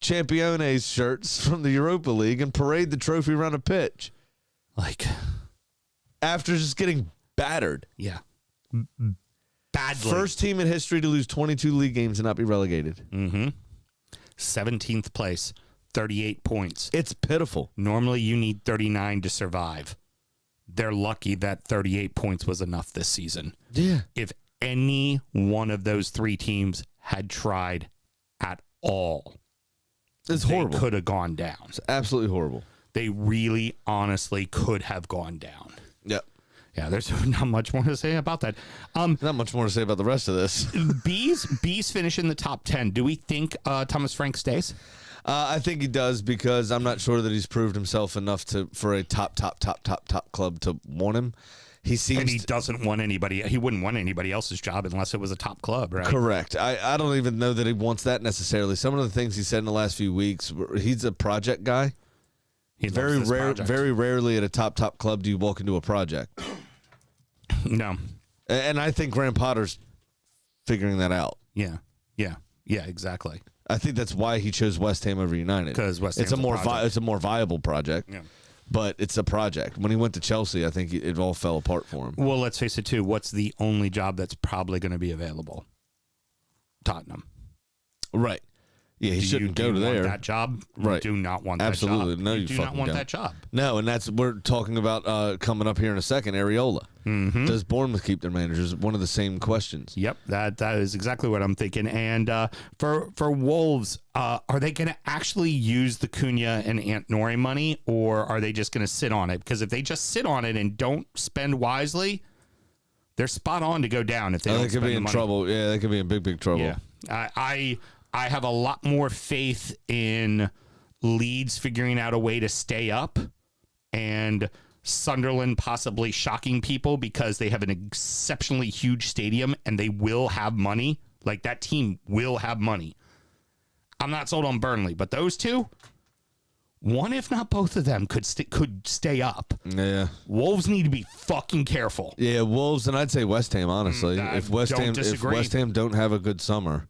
Championes shirts from the Europa League and parade the trophy around a pitch. Like, after just getting battered. Yeah. Badly. First team in history to lose 22 league games and not be relegated. 17th place, 38 points. It's pitiful. Normally you need 39 to survive. They're lucky that 38 points was enough this season. Yeah. If any one of those three teams had tried at all, It's horrible. they could have gone down. It's absolutely horrible. They really, honestly could have gone down. Yep. Yeah, there's not much more to say about that. Not much more to say about the rest of this. Bees finish in the top 10. Do we think Thomas Frank stays? I think he does because I'm not sure that he's proved himself enough for a top club to want him. He seems And he doesn't want anybody. He wouldn't want anybody else's job unless it was a top club, right? correct. I don't even know that he wants that necessarily. Some of the things he said in the last few weeks, he's a project guy. He loves this project. Very rarely at a top club do you walk into a project. No. And I think Graham Potter's figuring that out. Yeah, exactly. I think that's why he chose West Ham over United. Because West it's Ham's a a more project. it's a more viable project. Yeah. But it's a project. When he went to Chelsea, I think it all fell apart for him. Well, let's face it, too. What's the only job that's probably going to be available? Tottenham. Right. Yeah, he shouldn't go to there. Want that job? Right. You do not want Absolutely. that job. No, you you do not fucking want don't. that job. No, and we're talking about coming up here in a second, Areola. Mm-hmm. Does Bournemouth keep their managers? One of the same questions. Yep, that is exactly what I'm thinking. And for Wolves, are they going to actually use the Cunha and Ant Nori money, or are they just going to sit on it? Because if they just sit on it and don't spend wisely, they're spot on to go down. If they don't They could spend be the in money. trouble. Yeah, they could be in big trouble. Yeah, I have a lot more faith in Leeds figuring out a way to stay up and Sunderland possibly shocking people because they have an exceptionally huge stadium and they will have money. Like, that team will have money. I'm not sold on Burnley, but those two, one if not both of them could stay up. Yeah. Wolves need to be fucking careful. Yeah, Wolves, and I'd say West Ham, honestly. I If West don't disagree. Ham don't have a good summer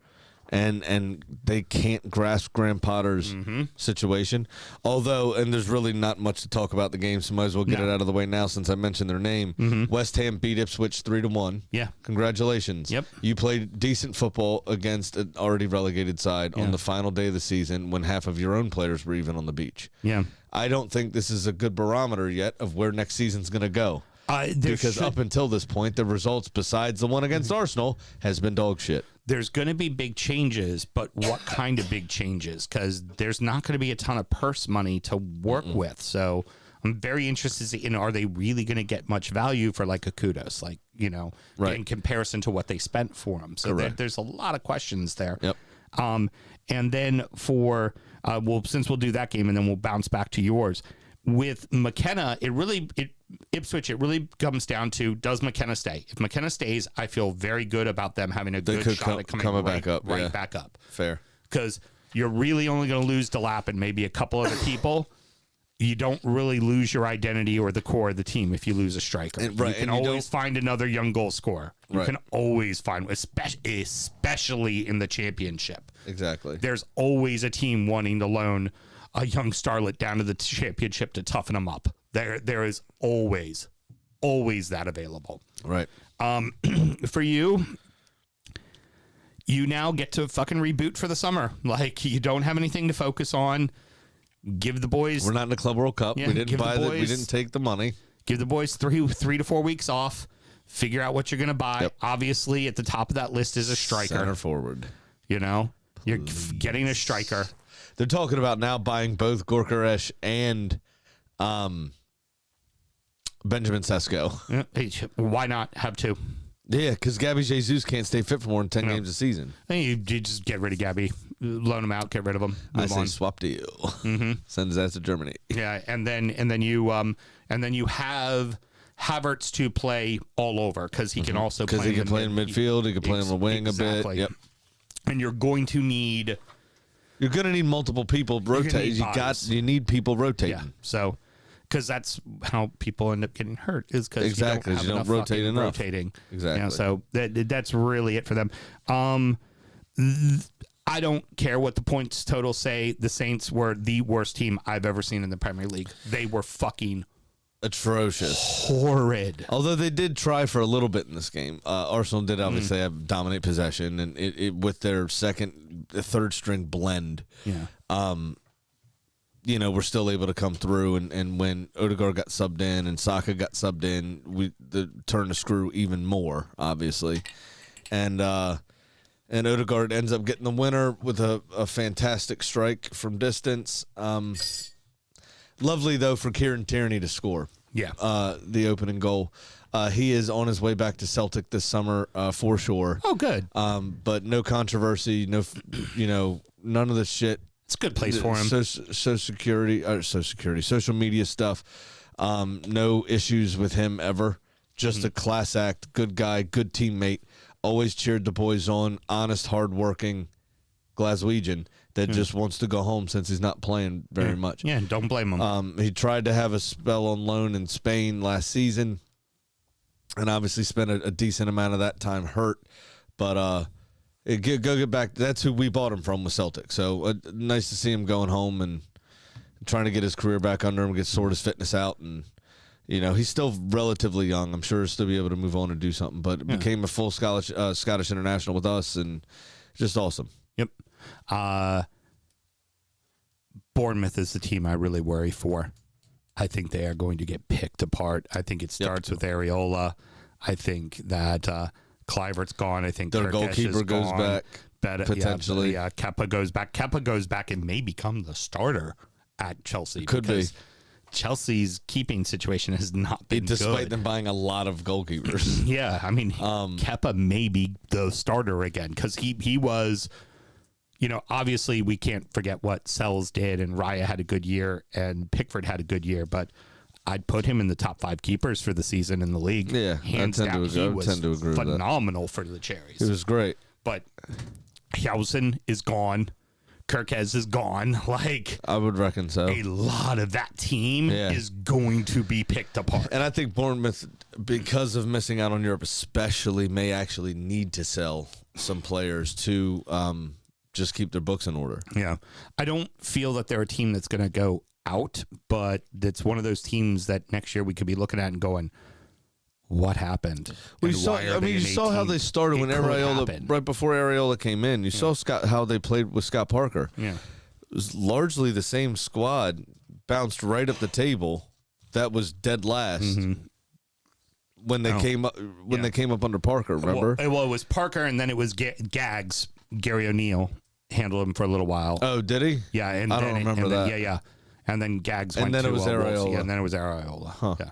and they can't grasp Graham Potter's situation, although, and there's really not much to talk about the game, so might as well get it out of the way now since I mentioned their name. West Ham beat Ipswich 3-1. Yeah. Congratulations. Yep. You played decent football against an already relegated side on the final day of the season when half of your own players were even on the beach. Yeah. I don't think this is a good barometer yet of where next season's going to go. Because up until this point, the results, besides the one against Arsenal, has been dog shit. There's going to be big changes, but what kind of big changes? Because there's not going to be a ton of purse money to work with. So I'm very interested in, are they really going to get much value for like a Kudos, like, in comparison to what they spent for them? So there's a lot of questions there. Yep. And then for, since we'll do that game and then we'll bounce back to yours. With McKenna, Ipswich, it really comes down to, does McKenna stay? If McKenna stays, I feel very good about them having a good shot at coming back up. Back up. Fair. Because you're really only going to lose Delap and maybe a couple other people. You don't really lose your identity or the core of the team if you lose a striker. You can always find another young goal scorer. You can always find, especially in the championship. Exactly. There's always a team wanting to loan a young starlet down to the championship to toughen them up. There is always that available. Right. For you now get to fucking reboot for the summer. Like, you don't have anything to focus on. Give the boys. We're not in the Club World Cup. Yeah, we didn't buy boys, we didn't take the money. Give the boys 3 to 4 weeks off. Figure out what you're going to buy. Yep. Obviously, at the top of that list is a striker. Center forward. You're getting a striker. They're talking about now buying both Gorkaresh and Benjamin Sesko. Hey, why not have two? Yeah, because Gabby Jesus can't stay fit for more than 10 games a season. Hey, you just get rid of Gabby, loan him out, get rid of him. I Move say on. swap deal. Send his ass to Germany. Yeah, and then you have Havertz to play all over because he can also Because he can play in midfield, he can play on the wing a bit. Yep. And you're going to need multiple people rotate. You need people rotating. Yeah. So, because that's how people end up getting hurt is because Exactly, you don't have rotate enough. rotating. Exactly. So that's really it for them. I don't care what the points total say. The Saints were the worst team I've ever seen in the Premier League. They were fucking atrocious. Horrid. Although they did try for a little bit in this game. Arsenal did obviously have dominate possession, and it with their third string blend. Yeah. We're still able to come through, and when Odegaard got subbed in and Saka got subbed in, the turn the screw even more, obviously. And Odegaard ends up getting the winner with a fantastic strike from distance. Lovely, though, for Kieran Tierney to score. Yeah. The opening goal. He is on his way back to Celtic this summer for sure. Oh, good. But no controversy, none of the shit. It's a good place for him. Social media stuff. No issues with him ever. Just a class act, good guy, good teammate. Always cheered the boys on. Honest, hardworking Glaswegian that just wants to go home since he's not playing very much. Yeah, don't blame him. He tried to have a spell on loan in Spain last season, and obviously spent a decent amount of that time hurt. But go get back. That's who we bought him from with Celtic. So nice to see him going home and trying to get his career back under him, sort his fitness out, and he's still relatively young. I'm sure he'll still be able to move on and do something. But became a full Scottish international with us, and just awesome. Yep. Bournemouth is the team I really worry for. I think they are going to get picked apart. I think it starts with Areola. I think that Kluivert's gone. I think their Turkish goalkeeper goes back. Potentially. Yeah, Kepa goes back. Kepa goes back and may become the starter at Chelsea. Could be. Chelsea's keeping situation has not been despite good. them buying a lot of goalkeepers. Yeah, I mean, Kepa may be the starter again because he was... obviously we can't forget what Sells did, and Raya had a good year, and Pickford had a good year, but I'd put him in the top 5 keepers for the season in the league. Yeah, hands down. He was agree phenomenal for the Cherries. It was great. But Hjausen is gone. Kirkez is gone. I would reckon so. A lot of that team is going to be picked apart. And I think Bournemouth, because of missing out on Europe especially, may actually need to sell some players to just keep their books in order. Yeah. I don't feel that they're a team that's going to go out, but it's one of those teams that next year we could be looking at and going, what happened? Well, you saw how they started when Areola, right before Areola came in. You saw how they played with Scott Parker. Yeah. It was largely the same squad, bounced right up the table. That was dead last. When they came up, they came up under Parker, remember? Well, it was Parker, and then it was Gags. Gary O'Neill handled him for a little while. Oh, did he? Yeah, and I don't remember that. Yeah. And then Gags and went then to it was Areola. Yeah, and then it was Areola. Huh. Yeah.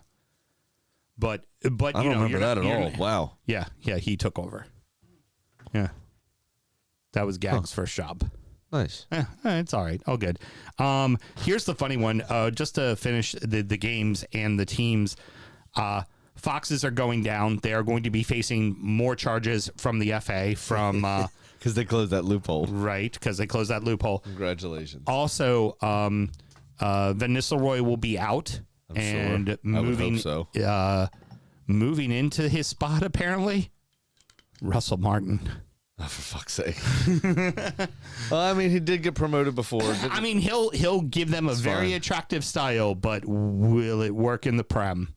But I don't remember that at all. Wow. Yeah, he took over. Yeah. That was Gags' first job. Nice. It's all right. All good. Here's the funny one. Just to finish the games and the teams, Foxes are going down. They are going to be facing more charges from the FA from because they closed that loophole. Right, because they closed that loophole. Congratulations. Also, Van Nistelrooy will be out moving moving into his spot apparently. Russell Martin. Oh, for fuck's sake. Well, I mean, he did get promoted before. I mean, he'll give them a very attractive style, but will it work in the Prem?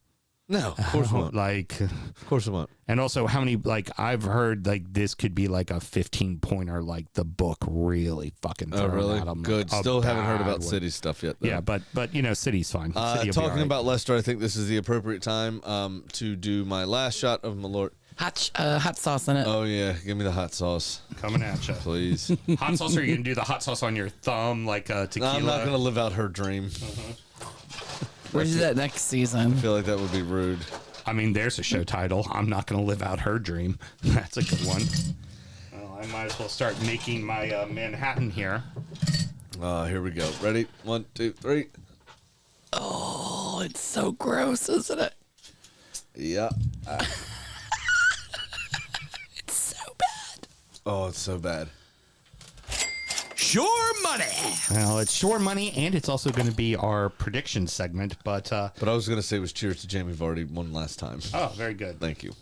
No, of course not. Of course it won't. And also, how many? I've heard this could be a 15-pointer. The book really fucking. Oh, really? At him, good. Still haven't heard about City stuff yet. Though. Yeah, but City's fine. City talking about Leicester, I think this is the appropriate time to do my last shot of Malört. Hot sauce in it. Oh yeah, give me the hot sauce. Coming at you, please. Hot sauce? Or are you gonna do the hot sauce on your thumb like tequila? No, I'm not gonna live out her dream. We'll do that next season. I feel like that would be rude. I mean, there's a show title. I'm not going to live out her dream. That's a good one. Well, I might as well start making my Manhattan here. Here we go. Ready? 1, 2, 3. Oh, it's so gross, isn't it? Yeah. It's so bad. Oh, it's so bad. Sure money. Well, it's sure money, and it's also going to be our prediction segment. But I was going to say was cheers to Jamie Vardy one last time. Oh, very good. Thank you.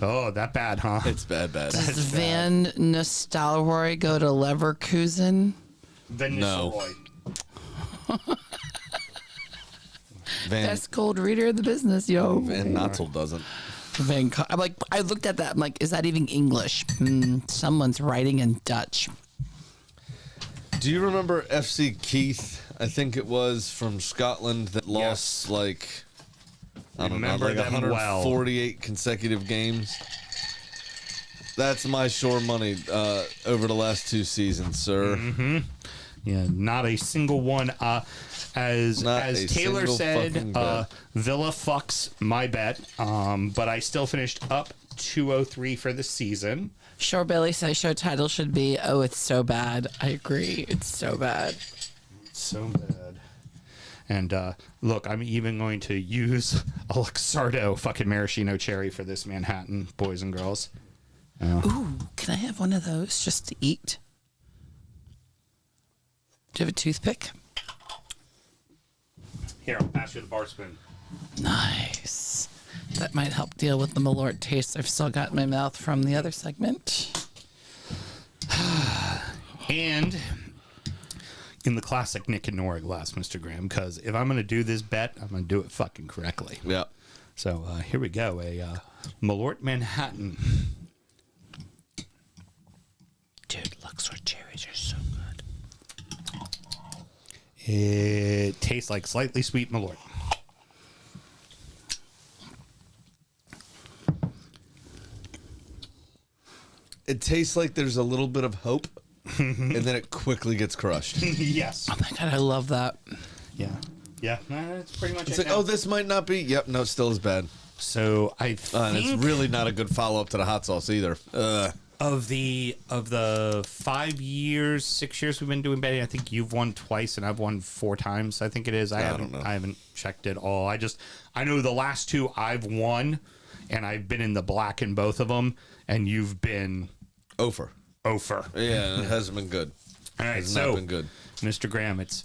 Oh, that bad, huh? It's bad. Does Van Nistelrooy go to Leverkusen? Van Nistelrooy. Best cold reader in the business, yo. Van Notzel doesn't. I'm like, I looked at that. I'm like, is that even English? Someone's writing in Dutch. Do you remember FC Keith? I think it was from Scotland that lost like I don't know, like 148 consecutive games. That's my sure money over the last 2 seasons, sir. Mm-hmm. Yeah, not a single one. As Taylor said, Villa fucks my bet, but I still finished up 203 for the season. Sure, Billy says show title should be, oh, it's so bad. I agree. It's so bad. So bad. And look, I'm even going to use a Luxardo fucking maraschino cherry for this Manhattan, boys and girls. Ooh, can I have one of those just to eat? Do you have a toothpick? Here, I'll pass you the bar spoon. Nice. That might help deal with the Malört taste I've still got in my mouth from the other segment. And in the classic Nick and Nora glass, Mr. Graham, because if I'm going to do this bet, I'm going to do it fucking correctly. Yeah. So here we go. A Malört Manhattan. Dude, Luxor cherries are so good. It tastes like slightly sweet Malört. It tastes like there's a little bit of hope, and then it quickly gets crushed. Yes. Oh my God, I love that. Yeah. Yeah, that's pretty much It's it. like, oh, this might not be. Yep, no, it's still as bad. So I think And it's really not a good follow up to the hot sauce either. of the 5 years, 6 years we've been doing betting, I think you've won twice and I've won 4 times. I think it is. I don't know. I haven't checked it all. I know the last 2 I've won, and I've been in the black in both of them, and you've been Ofer. Yeah, it hasn't been good. All right, Has so not been good. Mr. Graham, it's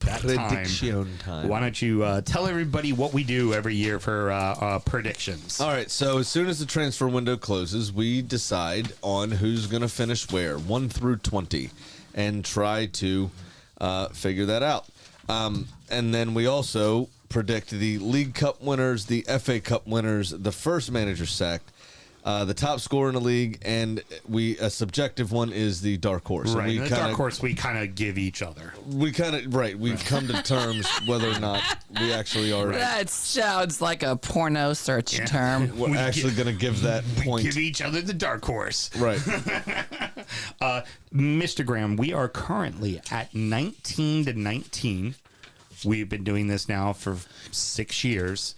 that Prediction time. Why don't you tell everybody what we do every year for predictions? All right, so as soon as the transfer window closes, we decide on who's going to finish where, 1 through 20, and try to figure that out. And then we also predict the League Cup winners, the FA Cup winners, the first manager sacked, the top scorer in the league, and a subjective one is the dark horse. Right, the dark horse we kind of give each other. We come to terms whether or not we actually are. That sounds like a porno search term. We're actually going to give that point. Give each other the dark horse. Right. Mr. Graham, we are currently at 19-19. We've been doing this now for 6 years.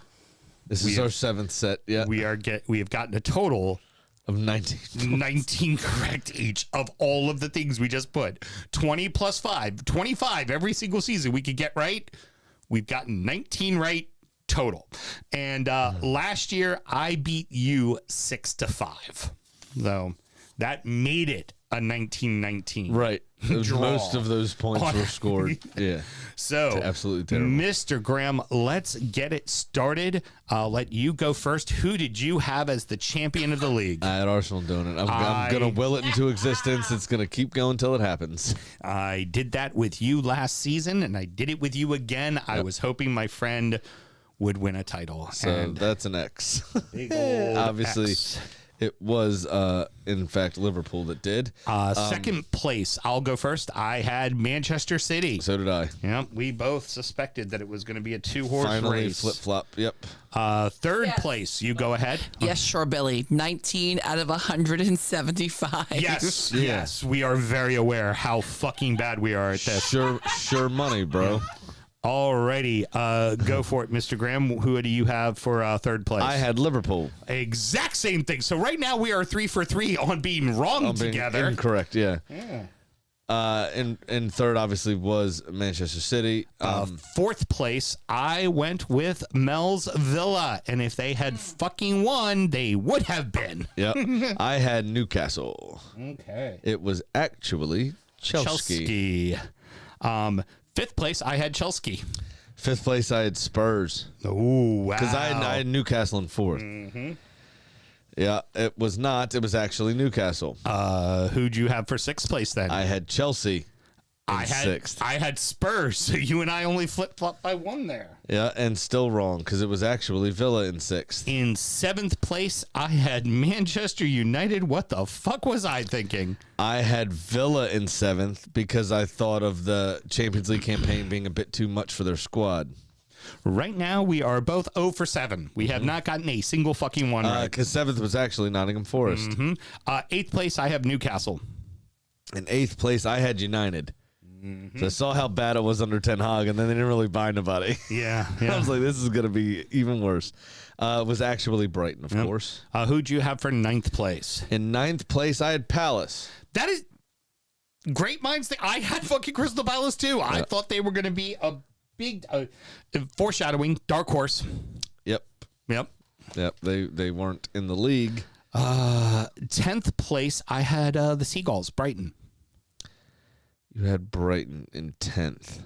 This is our 7th set. Yeah. We have gotten a total of 19 correct each of all of the things we just put. 20 plus 5, 25 every single season we could get right. We've gotten 19 right total. And last year I beat you 6-5. So that made it a 19-19. Right. Draw. Most of those points were scored. Yeah. So, absolutely terrible. Mr. Graham, let's get it started. I'll let you go first. Who did you have as the champion of the league? I had Arsenal doing it. I'm going to will it into existence. It's going to keep going until it happens. I did that with you last season, and I did it with you again. Yep. I was hoping my friend would win a title. So and that's an X. Big old Obviously. X. It was, in fact, Liverpool that did. Second place, I'll go first. I had Manchester City. So did I. Yep, we both suspected that it was going to be a 2-horse Finally, race. flip-flop. Yep. Third place, you go ahead. Yes, sure, Billy. 19 out of 175. Yes, yes, we are very aware how fucking bad we are at this. Sure money, bro. Alrighty, go for it, Mr. Graham. Who do you have for third place? I had Liverpool. Exact same thing. So right now we are 3 for 3 on being wrong together. Incorrect, yeah. And third, obviously, was Manchester City. Fourth place, I went with Mel's Villa. And if they had fucking won, they would have been. Yep. I had Newcastle. Okay. It was actually Chelsea. Fifth place, I had Chelsea. Fifth place, I had Spurs. Oh, wow. Because I had Newcastle in fourth. Mm-hmm. Yeah, it was not. It was actually Newcastle. Who'd you have for sixth place then? I had Chelsea. sixth. I had Spurs, so you and I only flip-flopped by one there. Yeah, and still wrong because it was actually Villa in sixth. In seventh place, I had Manchester United. What the fuck was I thinking? I had Villa in seventh because I thought of the Champions League campaign being a bit too much for their squad. Right now, we are both 0 for 7. We have not gotten a single fucking one right. Because seventh was actually Nottingham Forest. Eighth place, I have Newcastle. In eighth place, I had United. So I saw how bad it was under Ten Hag, and then they didn't really buy nobody. Yeah. I was like, this is going to be even worse. It was actually Brighton, of course. Who'd you have for ninth place? In ninth place, I had Palace. That is great minds. I had fucking Crystal Palace, too. I thought they were going to be a big foreshadowing dark horse. Yep. They weren't in the league. 10th place, I had the Seagulls, Brighton. You had Brighton in 10th.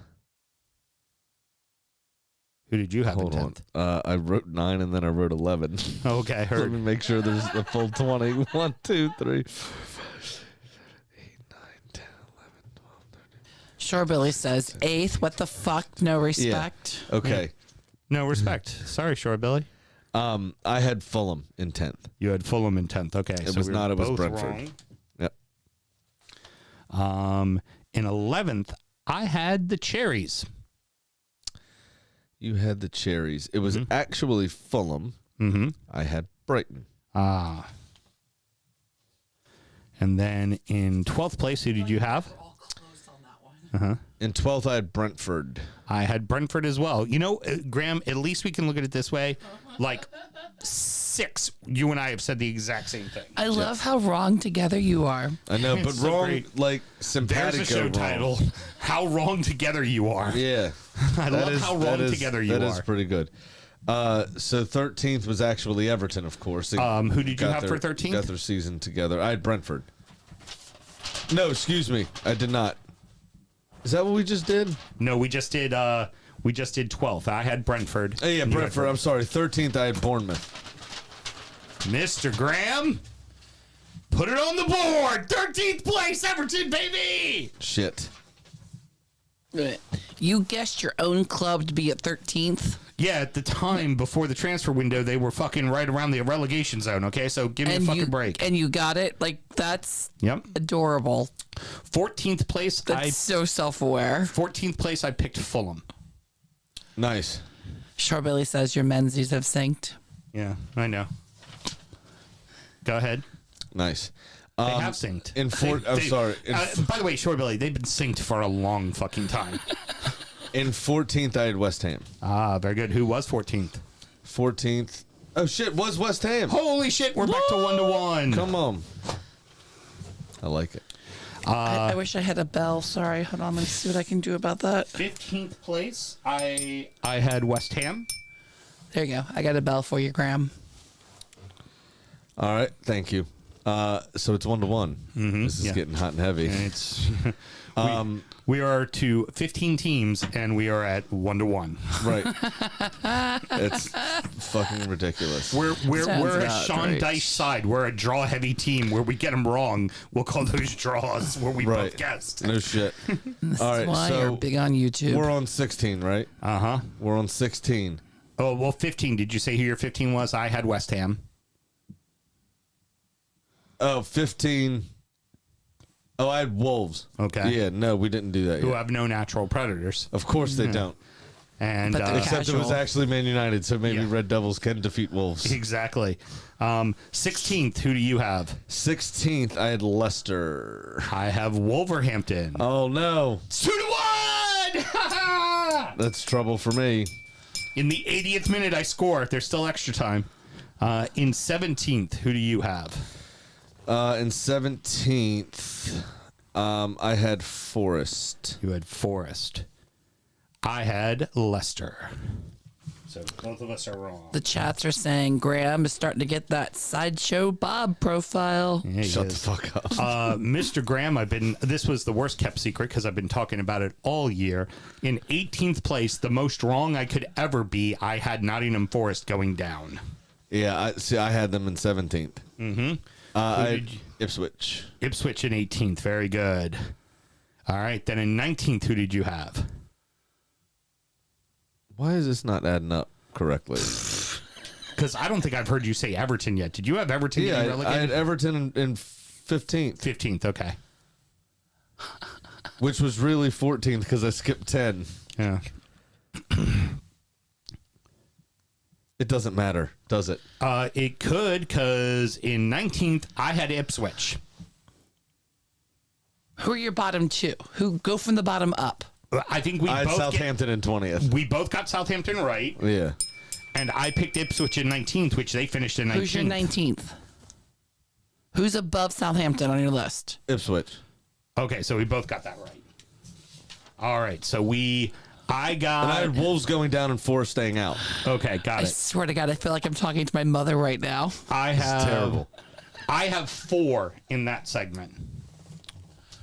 Who did you have Hold in 10th? on. I wrote 9 and then I wrote 11. Okay, Let heard. me make sure there's the full 20. 1, 2, 3, 4, 5, 8, 9, 10, 11, 12, 13. Sure, Billy says 8th. What the fuck? No respect. Okay. No respect. Sorry, Shore Billy. I had Fulham in 10th. You had Fulham in 10th. Okay. It was not. It was Brentford. Wrong. Yep. In 11th, I had the Cherries. You had the Cherries. It was actually Fulham. Mm-hmm. I had Brighton. And then in 12th place, who did you have? In 12th, I had Brentford. I had Brentford as well. You know, Graham, at least we can look at it this way. Like 6, you and I have said the exact same thing. I love how wrong together you are. I know, but so wrong, great. like, simpatico There's a show wrong. title. How wrong together you are. Yeah. I love how wrong together you are. That is pretty good. So 13th was actually Everton, of course. Who did you have for 13th? Got their season together. I had Brentford. No, excuse me. I did not. Is that what we just did? No, we just did 12th. I had Brentford. Oh, yeah, and you had Brentford. I'm sorry. 13th, I had Bournemouth. Mr. Graham, put it on the board. 13th place, Everton, baby. Shit. You guessed your own club to be at 13th. Yeah, at the time before the transfer window, they were fucking right around the relegation zone. Okay, so give me a fucking break. And you got it. Like, that's Yep. adorable. 14th place. That's so self-aware. 14th place. I picked Fulham. Nice. Sure, Billy says your menzies have synced. Yeah, I know. Go ahead. Nice. They have synced. I'm sorry. By the way, Shore Billy, they've been synced for a long fucking time. In 14th, I had West Ham. Very good. Who was 14th? 14th. Oh, shit. Was West Ham. Holy shit, we're back to 1-1. Come on. I like it. I wish I had a bell. Sorry. Hold on. Let me see what I can do about that. 15th place, I had West Ham. There you go. I got a bell for you, Graham. All right. Thank you. So it's 1-1. This is yeah. getting hot and heavy. And it's we are to 15 teams, and we are at 1-1. Right. It's fucking ridiculous. We're a about Sean right. Dice side. We're a draw heavy team. Where we get them wrong, we'll call those draws where we both guessed. No shit. This All is right, why so you're big on YouTube. We're on 16, right? Uh-huh. We're on 16. Oh, well, 15. Did you say who your 15 was? I had West Ham. Oh, 15. Oh, I had Wolves. Okay. Yeah, no, we didn't do that Who yet. have no natural predators. Of course they don't. And But they're Except it was Casual. actually Man United, so maybe Yeah. Red Devils can defeat Wolves. exactly. 16th, who do you have? 16th, I had Leicester. I have Wolverhampton. Oh, no. It's 2-1! That's trouble for me. In the 80th minute, I score. There's still extra time. In 17th, who do you have? In 17th, I had Forest. You had Forest. I had Leicester. So both of us are wrong. The chats are saying Graham is starting to get that Sideshow Bob profile. Yeah, he Shut the is. fuck up. Mr. Graham, this was the worst kept secret because I've been talking about it all year. In 18th place, the most wrong I could ever be, I had Nottingham Forest going down. Yeah, I had them in 17th. Mm-hmm. I had did you- Ipswich. Ipswich in 18th. Very good. All right. Then in 19th, who did you have? Why is this not adding up correctly? Because I don't think I've heard you say Everton yet. Did you have Everton getting I relegated? had Everton in 15th, 15th, okay. which was really 14th because I skipped 10. Yeah. It doesn't matter, does it? It could, because in 19th, I had Ipswich. Who are your bottom two? Who go from the bottom up? I think we I had both Southampton in 20th. we both got Southampton right, Yeah. and I picked Ipswich in 19th, which they finished in 19th. Who's your 19th? Who's above Southampton on your list? Ipswich. Okay, so we both got that right. All right, so I got... And I had Wolves going down and Forest staying out. Okay, got I it. swear to God, I feel like I'm talking to my mother right now. I have... Terrible. I have 4 in that segment.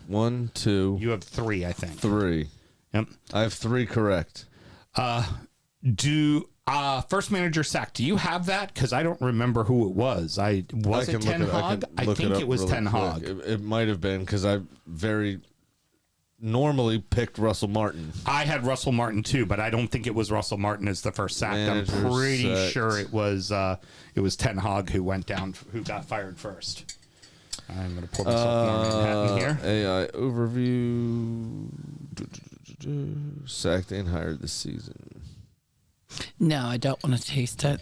1, 2, You have 3, I think. 3. Yep. I have 3 correct. First manager sacked. Do you have that? Because I don't remember who it was. Was it Ten Hag? I think it was Ten Hag. It might have been because I very normally picked Russell Martin. I had Russell Martin too, but I don't think it was Russell Martin as the first sacked. Manager I'm pretty sacked. sure it was Ten Hag who went down, who got fired first. I'm going to pull this up Manhattan here. AI overview. Sacked and hired this season. No, I don't want to taste it.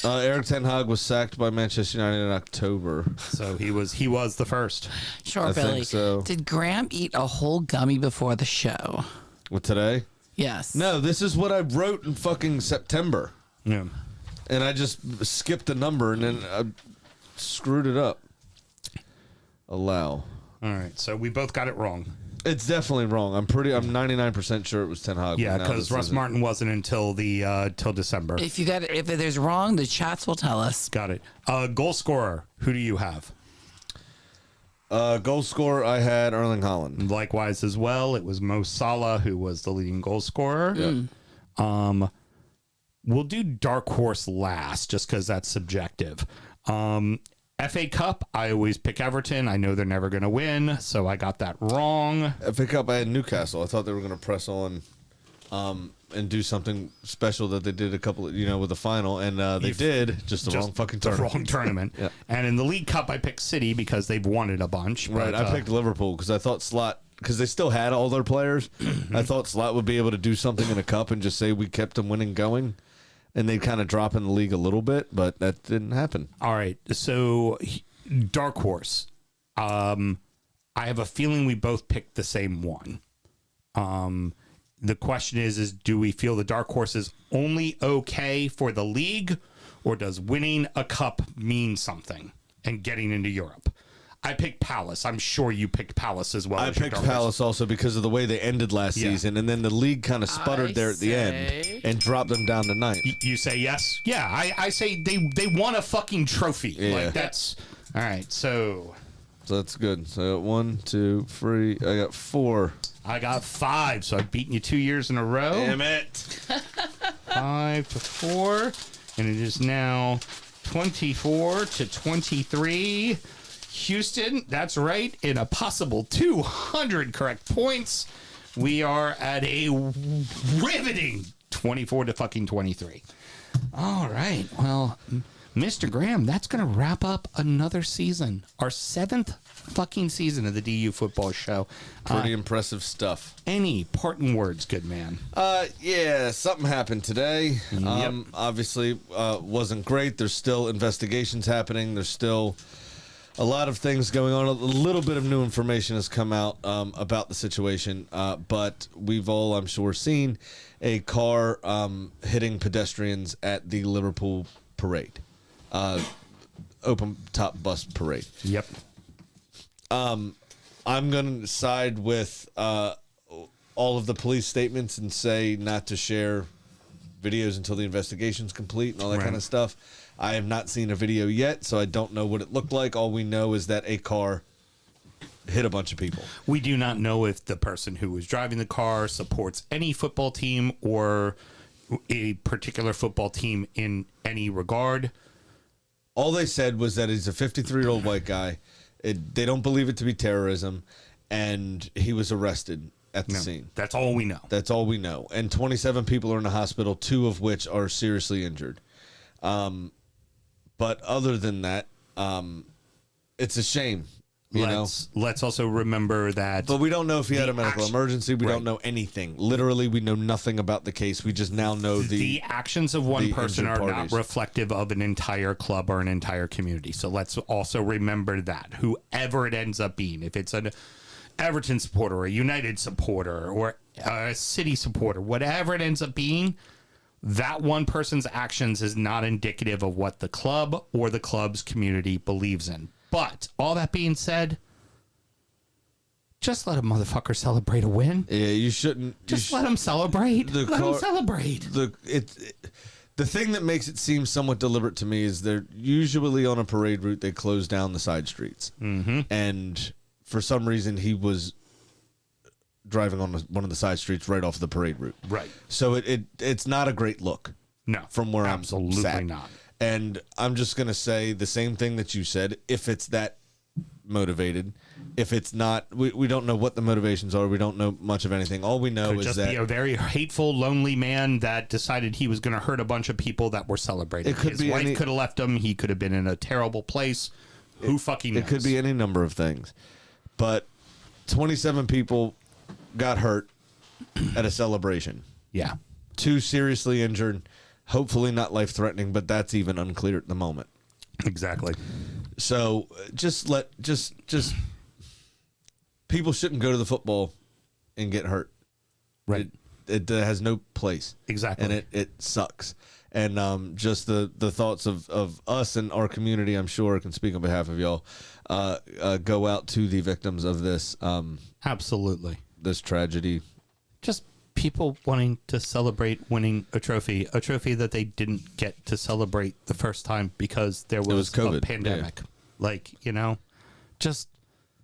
Eric Ten Hag was sacked by Manchester United in October. So he was the first. Sure, I Billy. think so. Did Graham eat a whole gummy before the show? What, today? Yes. No, this is what I wrote in fucking September. Yeah. And I just skipped the number and then I screwed it up. Allow. All right. So we both got it wrong. It's definitely wrong. I'm 99% sure it was Ten Hag. Yeah, but now because this Russ isn't. Martin wasn't until till December. If there's wrong, the chats will tell us. Got it. Goal scorer. Who do you have? Goal scorer, I had Erling Haaland. Likewise as well. It was Mo Salah who was the leading goal scorer. Yeah. We'll do dark horse last just because that's subjective. FA Cup, I always pick Everton. I know they're never going to win, so I got that wrong. FA Cup, I had Newcastle. I thought they were going to press on and do something special that they did a couple of, with the final, and they did, just the wrong fucking tournament. Wrong tournament. Yeah. And in the League Cup, I picked City because they've won it a bunch. Right, but, I picked Liverpool because I thought Slot, because they still had all their players, I thought Slot would be able to do something in a cup and just say we kept them winning going. And they'd kind of drop in the league a little bit, but that didn't happen. All right, so dark horse. I have a feeling we both picked the same one. The question is do we feel the dark horse is only okay for the league, or does winning a cup mean something and getting into Europe? I picked Palace. I'm sure you picked Palace as well. I as your picked dark horse. Palace also because of the way they ended last season, and then the league kind of sputtered there at the end and dropped them down to 9th. You say yes? Yeah, I say they won a fucking trophy. Yeah. Like that's all right. So that's good. So I got 1, 2, 3. I got 4. I got 5. So I've beaten you 2 years in a row. Damn it! 5 to 4, and it is now 24 to 23. Houston, that's right, in a possible 200 correct points. We are at a riveting 24 to fucking 23. All right. Well, Mr. Graham, that's going to wrap up another season. Our 7th fucking season of the DU Football Show. Pretty impressive stuff. Any parting words, good man? Yeah, something happened today. Yep. Obviously, wasn't great. There's still investigations happening. There's still a lot of things going on. A little bit of new information has come out about the situation, but we've all, I'm sure, seen a car hitting pedestrians at the Liverpool parade, open top bus parade. Yep. I'm going to side with all of the police statements and say not to share videos until the investigation's complete and all that kind of stuff. I have not seen a video yet, so I don't know what it looked like. All we know is that a car hit a bunch of people. We do not know if the person who was driving the car supports any football team or a particular football team in any regard. All they said was that he's a 53-year-old white guy. They don't believe it to be terrorism, and he was arrested at the scene. That's all we know. That's all we know. And 27 people are in the hospital, 2 of which are seriously injured. But other than that, it's a shame. Let's also remember that. But we don't know if he had a medical emergency. We don't know anything. Literally, we know nothing about the case. We just now know the actions of one person are parties. not reflective of an entire club or an entire community. So let's also remember that whoever it ends up being, if it's an Everton supporter or a United supporter or a City supporter, whatever it ends up being, that one person's actions is not indicative of what the club or the club's community believes in. But all that being said, just let a motherfucker celebrate a win. Yeah, you shouldn't. Let him celebrate. Let him celebrate. The thing that makes it seem somewhat deliberate to me is they're usually on a parade route. They close down the side streets, and for some reason he was driving on one of the side streets right off the parade route. Right. So it's not a great look. No, from where absolutely I'm sat. not. And I'm just going to say the same thing that you said. If it's that motivated, if it's not, we don't know what the motivations are. We don't know much of anything. All we know is that be a very hateful, lonely man that decided he was going to hurt a bunch of people that were celebrating. His wife could have left him. He could have been in a terrible place. Who fucking knows? It could be any number of things. But 27 people got hurt at a celebration. Yeah. 2 seriously injured. Hopefully not life-threatening, but that's even unclear at the moment. Exactly. So just people shouldn't go to the football and get hurt. Right. It has no place. Exactly. And it sucks. And just the thoughts of us and our community, I'm sure, I can speak on behalf of y'all, go out to the victims of this. Absolutely. This tragedy. Just people wanting to celebrate winning a trophy that they didn't get to celebrate the first time because there was COVID. a pandemic. Yeah. Like, just.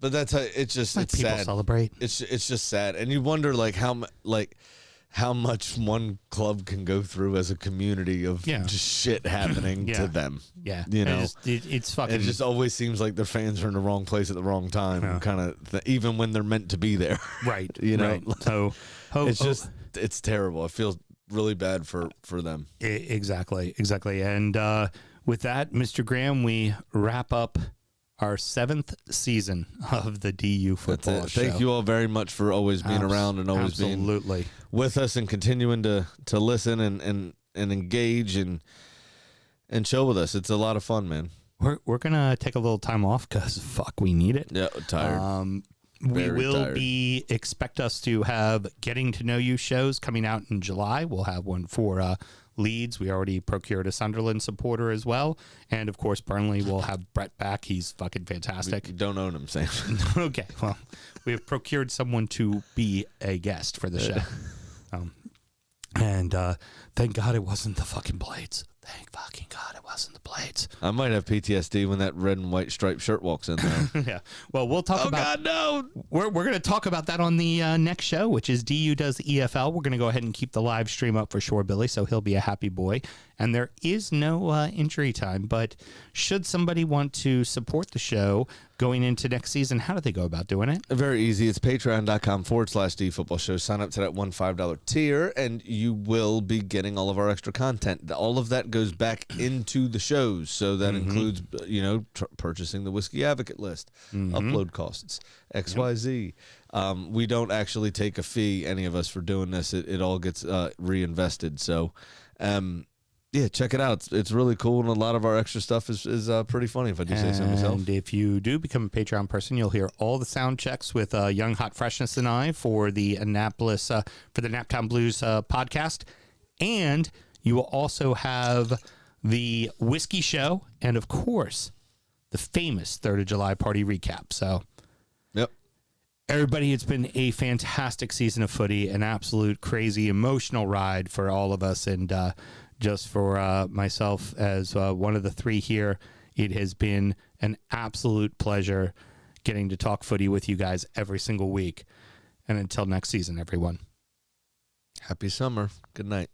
But that's how it's just let it's people sad. Celebrate. It's just sad, and you wonder how much one club can go through as a community of just shit happening to them. Yeah, it's fucking. It just always seems like their fans are in the wrong place at the wrong time, kind of. Even when they're meant to be there, right? Right. So it's terrible. I feel really bad for them. Exactly. And with that, Mr. Graham, we wrap up our 7th season of the DU Football Show. Thank you all very much for always being around and always being with us and continuing to listen and engage and chill with us. It's a lot of fun, man. We're gonna take a little time off because we need it. Yeah, tired. We will expect us to have getting to know you shows coming out in July. We'll have one for Leeds. We already procured a Sunderland supporter as well. And of course, Burnley will have Brett back. He's fucking fantastic. We don't own him, Sam. Okay. Well, we have procured someone to be a guest for the show. And thank God it wasn't the fucking Blades. Thank fucking God it wasn't the Blades. I might have PTSD when that red and white striped shirt walks in there. Yeah. Well, we'll talk about... Oh, God, no! We're going to talk about that on the next show, which is DU Does EFL. We're going to go ahead and keep the live stream up for sure, Billy, so he'll be a happy boy. And there is no injury time, but should somebody want to support the show going into next season, how do they go about doing it? Very easy. It's patreon.com/DFootballShow. Sign up to that $5 tier, and you will be getting all of our extra content. All of that goes back into the shows, so that includes, purchasing the Whiskey Advocate list, upload costs, XYZ. We don't actually take a fee, any of us, for doing this. It all gets reinvested. So, yeah, check it out. It's really cool, and a lot of our extra stuff is pretty funny, if I do say so myself. And if you do become a Patreon person, you'll hear all the sound checks with Young Hot Freshness and I for the Annapolis, for the Naptown Blues podcast. And you will also have the Whiskey Show and, of course, the famous 3rd of July party recap. So, yep. Everybody, it's been a fantastic season of footy, an absolute crazy emotional ride for all of us. And just for myself as one of the 3 here, it has been an absolute pleasure getting to talk footy with you guys every single week. And until next season, everyone. Happy summer. Good night.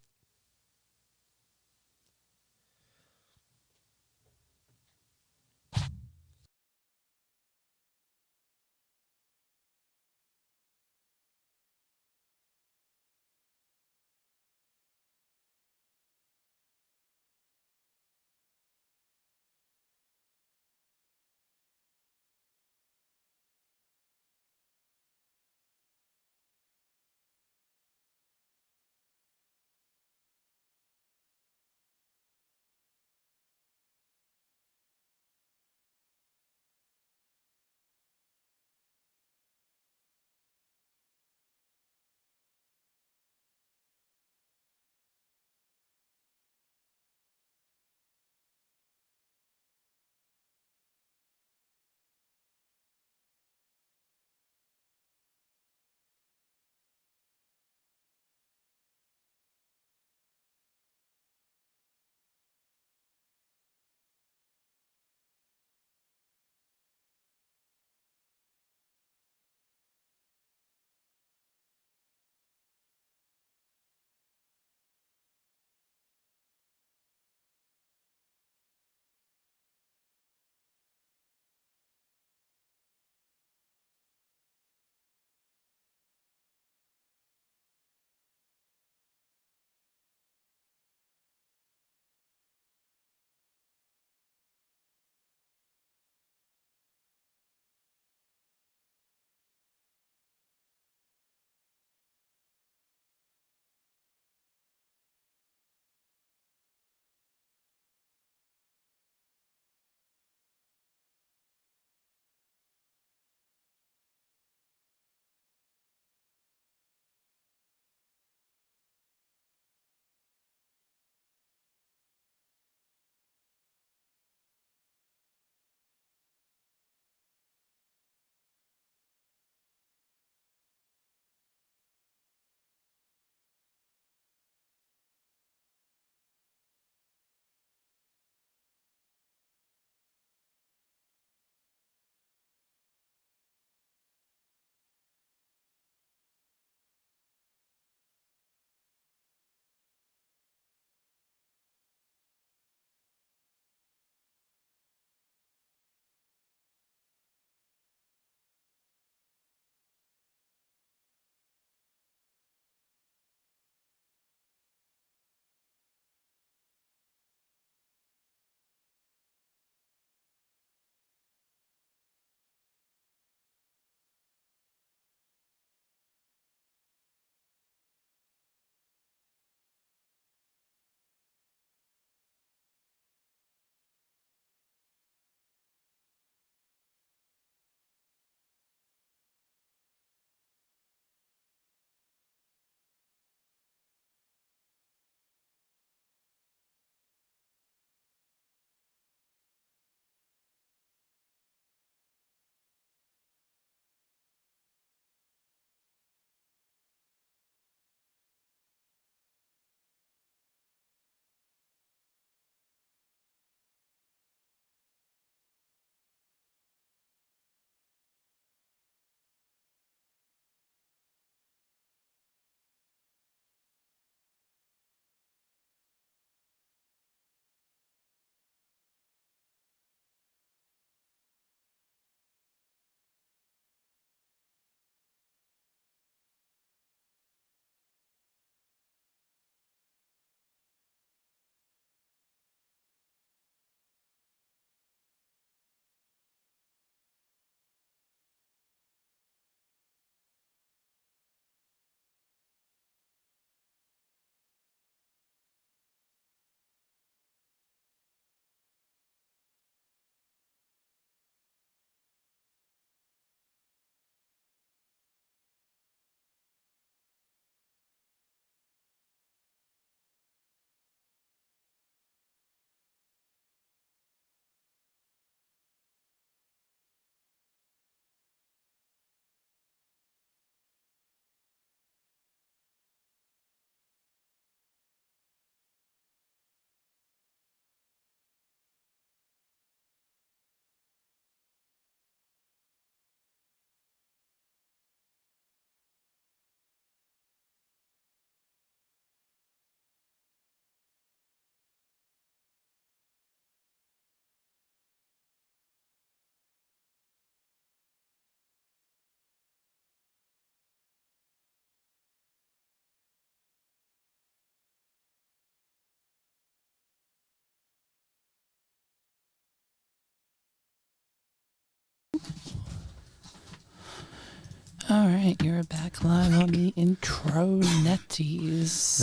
All right, you're back live on the intro netties.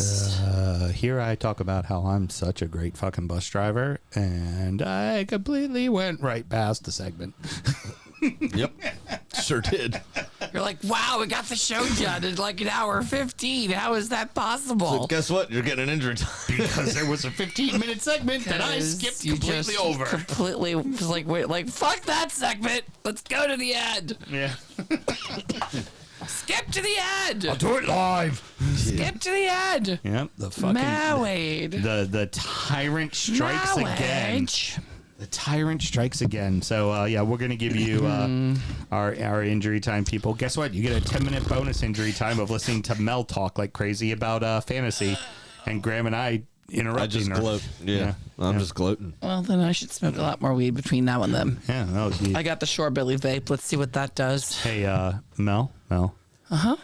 Here I talk about how I'm such a great fucking bus driver, and I completely went right past the segment. Yep. Sure did. You're like, wow, we got the show done in like an hour 15. How is that possible? So guess what? You're getting an injury time. Because there was a 15-minute segment that I skipped completely over. Completely was like, wait, like, fuck that segment. Let's go to the end. Yeah. Skip to the end. I'll do it live. Skip to the end. Yep. The fucking Married. the tyrant strikes again. Marriage. The tyrant strikes again. So yeah, we're gonna give you our injury time, people. Guess what? You get a 10-minute bonus injury time of listening to Mel talk like crazy about fantasy, and Graham and I interrupting I just her. gloat. Yeah. I'm just gloating. Well, then I should smoke a lot more weed between now and then. Yeah. No, I got the Shorebilly vape. Let's see what that does. hey, Mel. Uh-huh.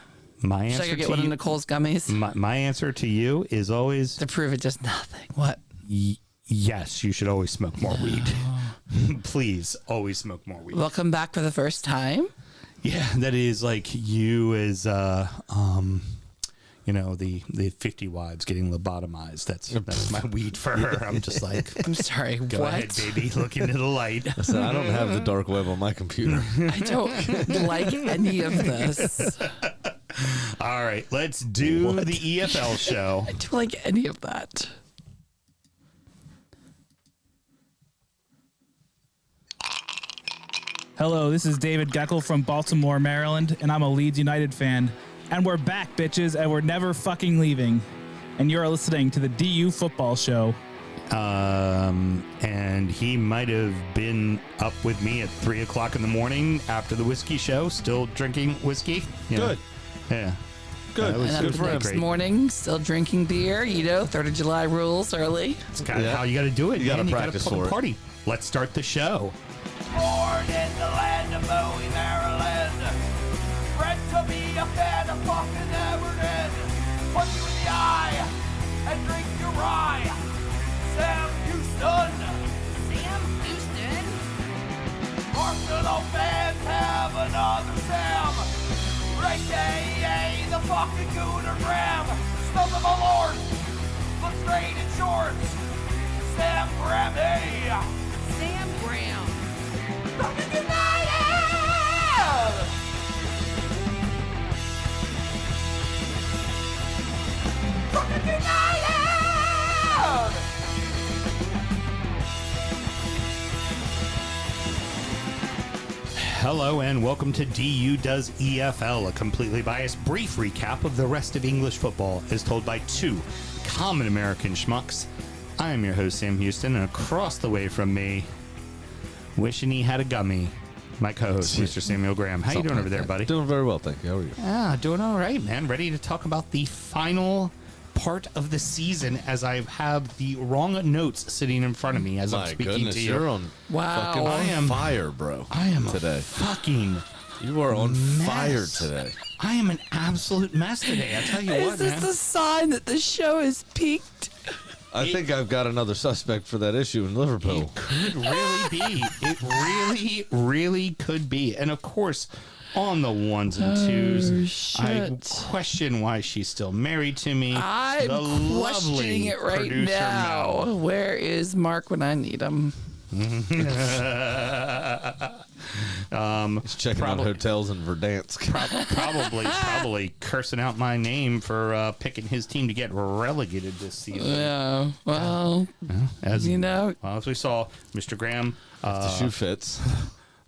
My Should I answer go get to one of you. Nicole's gummies? My answer to you is always To prove it does nothing. What? yes. You should always smoke more weed. Please, always smoke more weed. Welcome back for the first time. Yeah, that is like you as you know, the 50 wives getting lobotomized. That's my weed for her. I'm just like, I'm sorry. go what? ahead, baby, look into the light. I said, I don't have the dark web on my computer. I don't like any of this. All right, let's do the EFL show. I don't like any of that. Hello, this is David Geckel from Baltimore, Maryland, and I'm a Leeds United fan. And we're back, bitches, and we're never fucking leaving. And you're listening to the DU Football Show. And he might have been up with me at 3 o'clock in the morning after the whiskey show, still drinking whiskey. You know. Good. Yeah. Good. That was And good up for the him. next Great. morning, still drinking beer. You know, 3rd of July rules early. It's kind of Yeah. how you got to do it. You gotta man. practice fucking for it. party. Let's start the show. Born in the land of Bowie, Maryland. Bred to be a fan of fucking Everton. Punch you in the eye and drink your rye. Sam Houston. Sam Houston. Arsenal fans have another Sam. Right, the fucking Gooner Graham. Smells of Malört. Looks great in shorts. Sam Grammy. Sam Graham. Fucking United! Fucking United! Hello and welcome to DU Does EFL, a completely biased brief recap of the rest of English football as told by two common American schmucks. I am your host, Sam Houston, and across the way from me, wishing he had a gummy, my co-host, Mr. Samuel Graham. How you doing over there, buddy? Doing very well, thank you. How are you? Doing all right, man. Ready to talk about the final part of the season as I have the wrong notes sitting in front of me as I'm My speaking goodness, to you. you're on Wow. fucking I am- fire, bro. I am today. fucking You are on fire mess. today. I am an absolute mess today. I tell you Is what, this man. the sign that the show is peaked? I think I've got another suspect for that issue in Liverpool. Could really be. It really, really could be. And of course, on the ones and twos, I shit. question why she's still married to me. I'm The questioning lovely it right producer now. Mel. Where is Mark when I need him? He's checking Probably- on hotels in Verdansk. Probably cursing out my name for picking his team to get relegated this season. Yeah, well, As you know, as we saw, Mr. Graham, The shoe fits.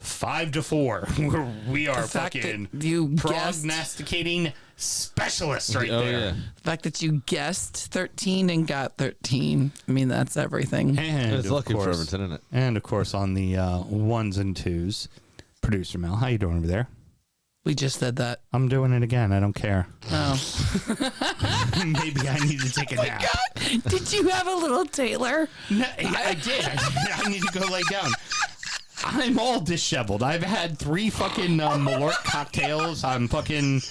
5-4. We are the fact fucking that you guessed, prognosticating specialists right Oh, there. yeah. the fact that you guessed 13 and got 13. I mean, that's everything. And It's of lucky for course- Everton, isn't it? And of course, on the ones and twos, producer Mel, how you doing over there? We just said that. I'm doing it again. I don't care. Oh, Maybe I need to take a nap. did you have a little Taylor? No, I did. I need to go lay down. I'm all disheveled. I've had 3 fucking Malört cocktails. I'm fucking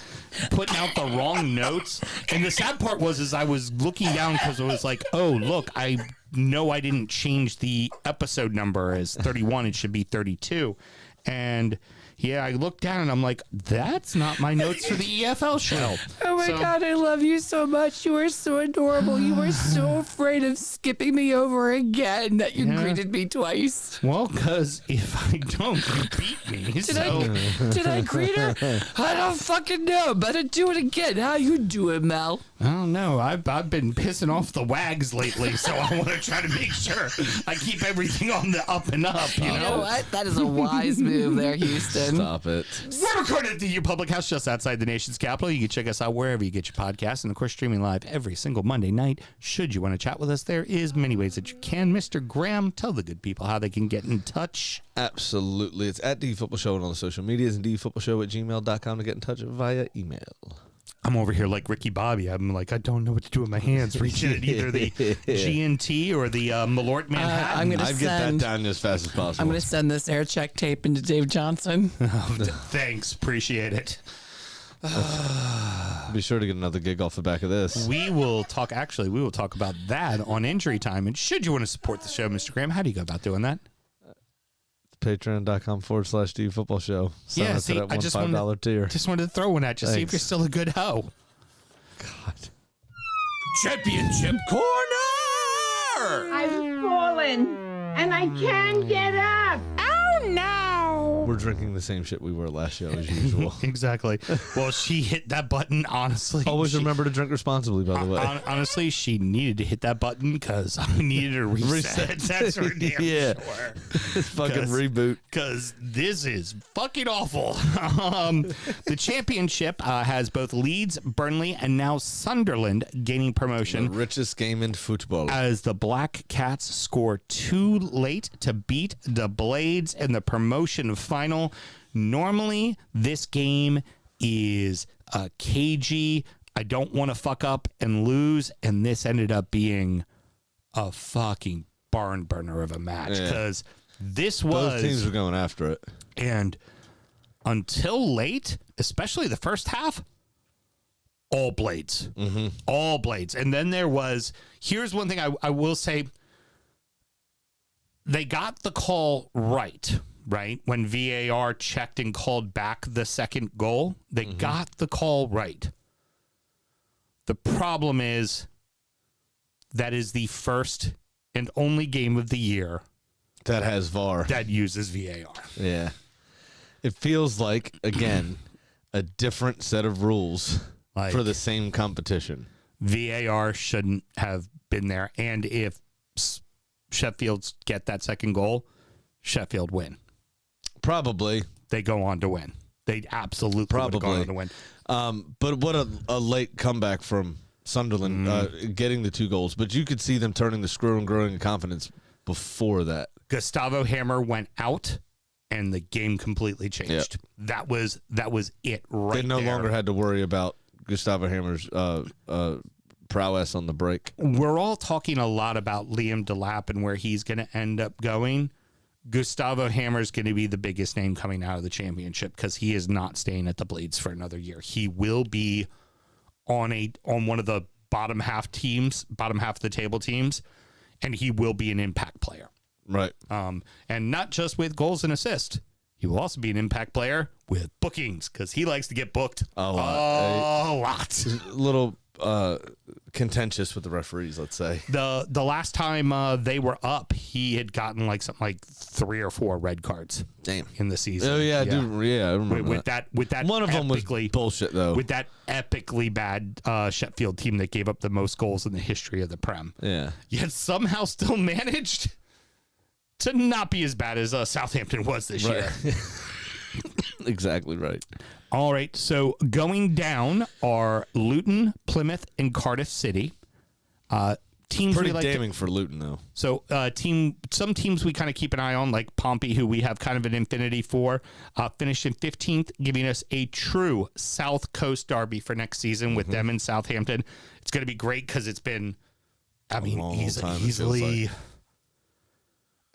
putting out the wrong notes. And the sad part was I was looking down because it was like, oh, look, I know I didn't change the episode number as 31. It should be 32. And yeah, I looked down and I'm like, that's not my notes for the EFL show. Oh my God, I love you so much. You are so adorable. You were so afraid of skipping me over again that you greeted me twice. Well, because if I don't, you beat me. Did I greet her? I don't fucking know. Better do it again. How you doing, Mel? I don't know. I've been pissing off the wags lately, so I want to try to make sure I keep everything on the up and up, You know what? That is a wise move there, Houston. Stop it. We're recorded at the U Public House just outside the nation's capital. You can check us out wherever you get your podcasts, and of course, streaming live every single Monday night. Should you want to chat with us, there is many ways that you can. Mr. Graham, tell the good people how they can get in touch. Absolutely. It's at DU Football Show on all the social medias and dufootballshow@gmail.com to get in touch via email. I'm over here like Ricky Bobby. I'm like, I don't know what to do with my hands. Reaching at either the G&T or the Malört Manhattan. I'd get that down as fast as possible. I'm going to send this air check tape into Dave Johnson. Thanks. Appreciate it. Be sure to get another gig off the back of this. We will talk about that on Injury Time. And should you want to support the show, Mr. Graham, how do you go about doing that? Patreon.com/DU Football Show. Sign up to that $5 tier. Just wanted to throw one at you, see if you're still a good hoe. God. Championship corner! I've fallen and I can't get up. Oh no! We're drinking the same shit we were last show as usual. Exactly. Well, she hit that button, honestly. Always remember to drink responsibly, by the way. Honestly, she needed to hit that button because I needed a reset. That's for damn sure. Fucking reboot. Because this is fucking awful. The championship has both Leeds, Burnley, and now Sunderland gaining promotion. The richest game in football. As the Black Cats score too late to beat the Blades in the promotion final. Normally, this game is cagey. I don't want to fuck up and lose, and this ended up being a fucking barn burner of a match because this was... Both teams were going after it. And until late, especially the first half, all Blades. Mm-hmm. All Blades. And then there was... Here's one thing I will say. They got the call right? When VAR checked and called back the second goal, they got the call right. The problem is that is the first and only game of the year that has VAR. That uses VAR. Yeah. It feels like, again, a different set of rules for the same competition. VAR shouldn't have been there. And if Sheffield's get that second goal, Sheffield win. Probably. They go on to win. They absolutely would have gone on to win. But what a late comeback from Sunderland getting the 2 goals. But you could see them turning the screw and growing in confidence before that. Gustavo Hammer went out, and the game completely changed. Yep. That was it right there. They no longer had to worry about Gustavo Hammer's prowess on the break. We're all talking a lot about Liam Delap and where he's going to end up going. Gustavo Hammer is going to be the biggest name coming out of the championship because he is not staying at the Blades for another year. He will be on one of the bottom half of the table teams, and he will be an impact player. Right. And not just with goals and assists. He will also be an impact player with bookings because he likes to get booked a lot. A little contentious with the referees, let's say. The last time they were up, he had gotten something like 3 or 4 red cards. Damn. In the season. Oh yeah, I remember with that. One of them was bullshit though. With that epically bad Sheffield team that gave up the most goals in the history of the Prem. Yeah. Yet somehow still managed to not be as bad as Southampton was this year. Exactly right. All right, so going down are Luton, Plymouth, and Cardiff City. Teams pretty we like damning for Luton, though. So some teams we kind of keep an eye on, like Pompey, who we have kind of an infinity for, finished in 15th, giving us a true South Coast derby for next season with them in Southampton. It's going to be great because it's been, easily,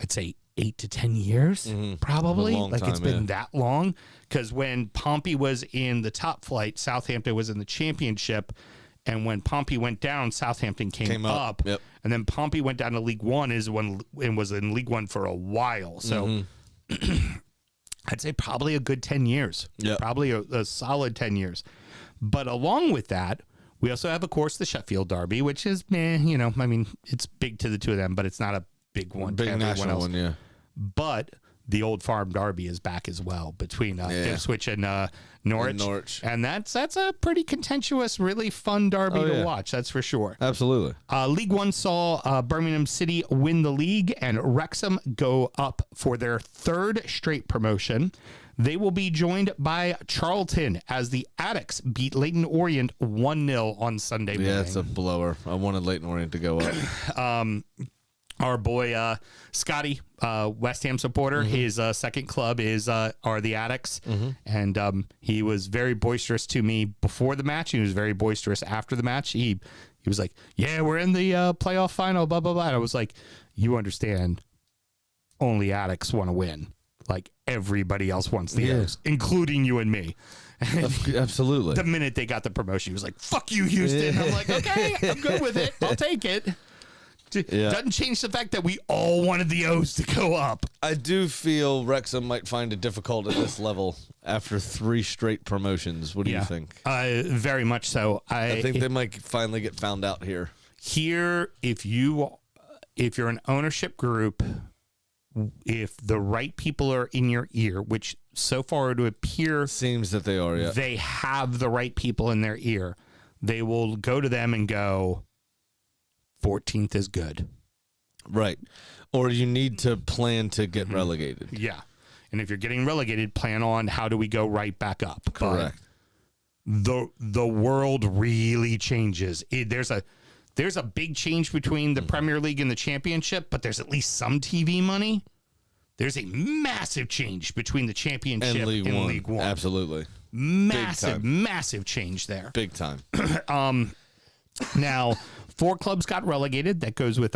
I'd say 8 to 10 years, probably. It's been that long. Because when Pompey was in the top flight, Southampton was in the championship. And when Pompey went down, Southampton came up. Yep. And then Pompey went down to League One and was in League One for a while. So I'd say probably a good 10 years. Yep. Probably a solid 10 years. But along with that, we also have, of course, the Sheffield Derby, which is, it's big to the two of them, but it's not a big one. Big to everyone national else. one, yeah. But the Old Farm Derby is back as well between Ipswich and Norwich. And that's a pretty contentious, really fun derby to watch. That's for sure. Absolutely. League One saw Birmingham City win the league and Wrexham go up for their third straight promotion. They will be joined by Charlton as the Addicts beat Leyton Orient 1-0 on Sunday morning. Yeah, it's a blower. I wanted Leyton Orient to go up. Our boy Scotty, West Ham supporter, his second club are the Addicts, and he was very boisterous to me before the match. He was very boisterous after the match. He was like, "Yeah, we're in the playoff final." Blah blah blah. And I was like, "You understand? Only Addicts want to win. Like everybody else wants the O's, including you and me." Absolutely. The minute they got the promotion, he was like, "Fuck you, Houston." I'm like, "Okay, I'm good with it. I'll take it." Doesn't change the fact that we all wanted the O's to go up. I do feel Wrexham might find it difficult at this level after 3 straight promotions. What do you think? Very much so. I think they might finally get found out here. Here, if you're an ownership group, if the right people are in your ear, which so far it would appear seems that they are, they have the right people in their ear, they will go to them and go, 14th is good. Right. Or you need to plan to get relegated. Yeah. And if you're getting relegated, plan on how do we go right back up. Correct. But the world really changes. There's a big change between the Premier League and the Championship, but there's at least some TV money. There's a massive change between the Championship and League One. Absolutely. Massive change there. Big time. Now, 4 clubs got relegated. That goes with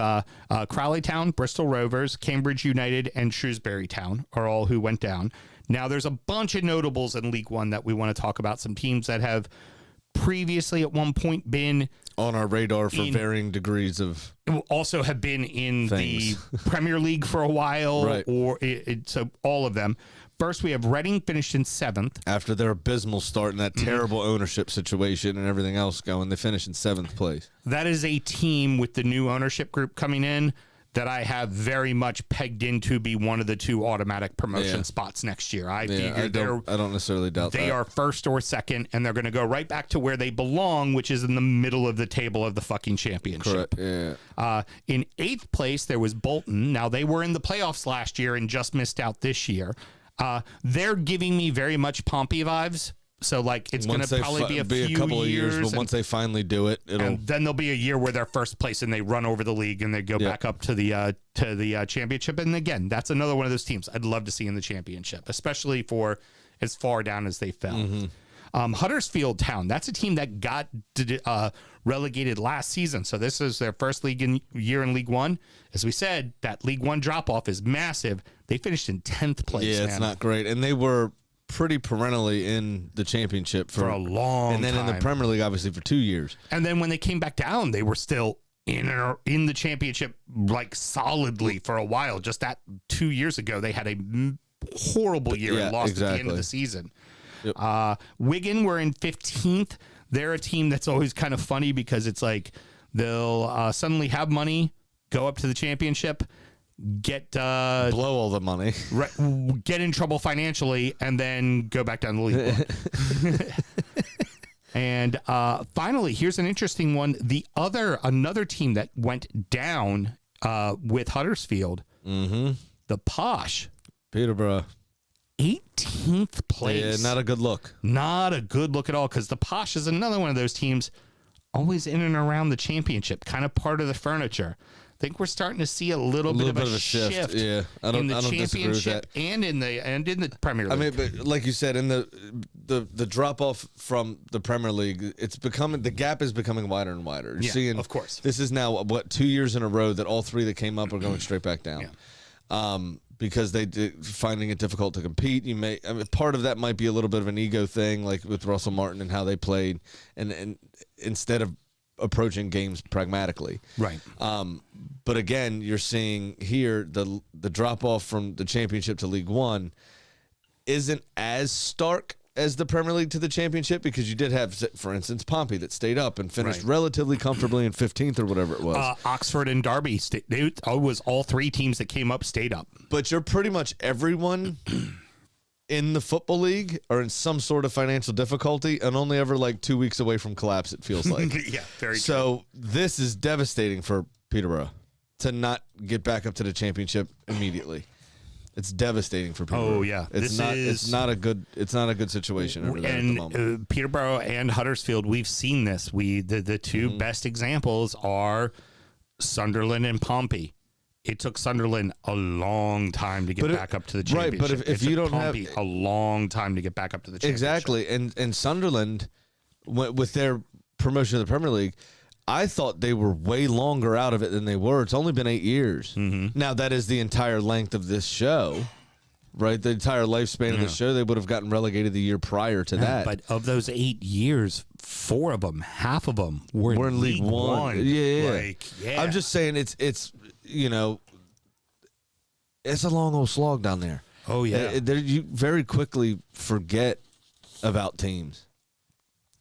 Crawley Town, Bristol Rovers, Cambridge United, and Shrewsbury Town are all who went down. Now, there's a bunch of notables in League One that we want to talk about. Some teams that have previously at one point been on our radar for varying degrees of also have been in things. The Premier League for a while, right. Or so all of them. First, we have Reading finished in 7th. After their abysmal start and that terrible ownership situation and everything else going, they finished in 7th place. That is a team with the new ownership group coming in that I have very much pegged in to be one of the 2 automatic promotion spots next year. I don't necessarily doubt that. They are first or second, and they're going to go right back to where they belong, which is in the middle of the table of the fucking championship. Correct. Yeah. In 8th place, there was Bolton. Now, they were in the playoffs last year and just missed out this year. They're giving me very much Pompey vibes. So, like, it's going to probably be a couple of years. But once they finally do it, and then there'll be a year where they're first place and they run over the league and they go back up to the championship. And again, that's another one of those teams I'd love to see in the championship, especially for as far down as they fell. Huddersfield Town, that's a team that got relegated last season. So this is their first year in League One. As we said, that League One drop-off is massive. They finished in 10th place. Yeah, it's not great. And they were pretty perennially in the championship for a long time. And then in the Premier League, obviously, for 2 years. And then when they came back down, they were still in the championship, like, solidly for a while. Just that 2 years ago, they had a horrible year and lost at the end of the season. Yep. Wigan were in 15th. They're a team that's always kind of funny because it's like they'll suddenly have money, go up to the championship, blow all the money, get in trouble financially, and then go back down the league. And finally, here's an interesting one. Another team that went down with Huddersfield, the Posh, Peterborough. 18th place. Yeah, not a good look. Not a good look at all, because the Posh is another one of those teams always in and around the championship, kind of part of the furniture. I think we're starting to see a little bit of a shift. Yeah, I don't disagree with that. and in the Premier League. I mean, but like you said, in the drop off from the Premier League, the gap is becoming wider and wider. You're seeing, of course. This is now 2 years in a row that all 3 that came up are going straight back down. Yeah. Because finding it difficult to compete. Part of that might be a little bit of an ego thing, like with Russell Martin and how they played, and instead of approaching games pragmatically. Right. But again, you're seeing here the drop off from the championship to League One. isn't as stark as the Premier League to the championship, because you did have, for instance, Pompey that stayed up and finished relatively comfortably in 15th or whatever it was. Oxford and Derby, it was all three teams that came up stayed up. But you're pretty much everyone in the Football League are in some sort of financial difficulty and only ever like 2 weeks away from collapse, it feels like. Yeah, very true. So this is devastating for Peterborough to not get back up to the championship immediately. It's devastating for Peterborough. Oh yeah, it's not a good situation over there at the moment. Peterborough and Huddersfield, we've seen this. The two best examples are Sunderland and Pompey. It took Sunderland a long time to get back up to the championship. Right, but if you don't Pompey have a long time to get back up to the championship. Exactly, and Sunderland, with their promotion to the Premier League, I thought they were way longer out of it than they were. It's only been 8 years. Now, that is the entire length of this show, right? The entire lifespan of the show. They would have gotten relegated the year prior to that. But of those 8 years, 4 of them, half of them were in League One. Yeah. I'm just saying it's it's a long old slog down there. Oh, yeah. You very quickly forget about teams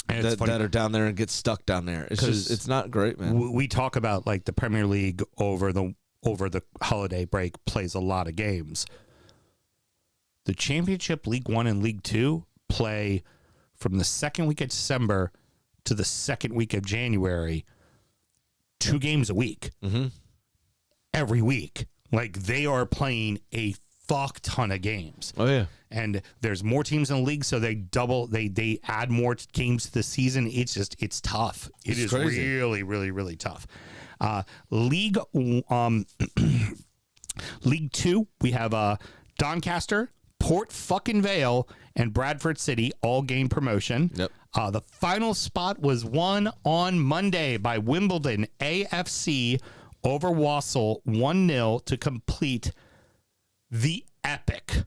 that are down there and get stuck down there. It's not great, man. We talk about like the Premier League over the holiday break plays a lot of games. The Championship, League One and League Two play from the second week of December to the second week of January, 2 games a week. Every week. Like, they are playing a fuck ton of games. Oh, yeah. And there's more teams in the league, so they add more games to the season. It's tough. It is crazy. Really, really, really tough. League League Two, we have Doncaster, Port fucking Vale, and Bradford City all gained promotion. Yep. The final spot was won on Monday by Wimbledon AFC over Wassel 1-0 to complete the epic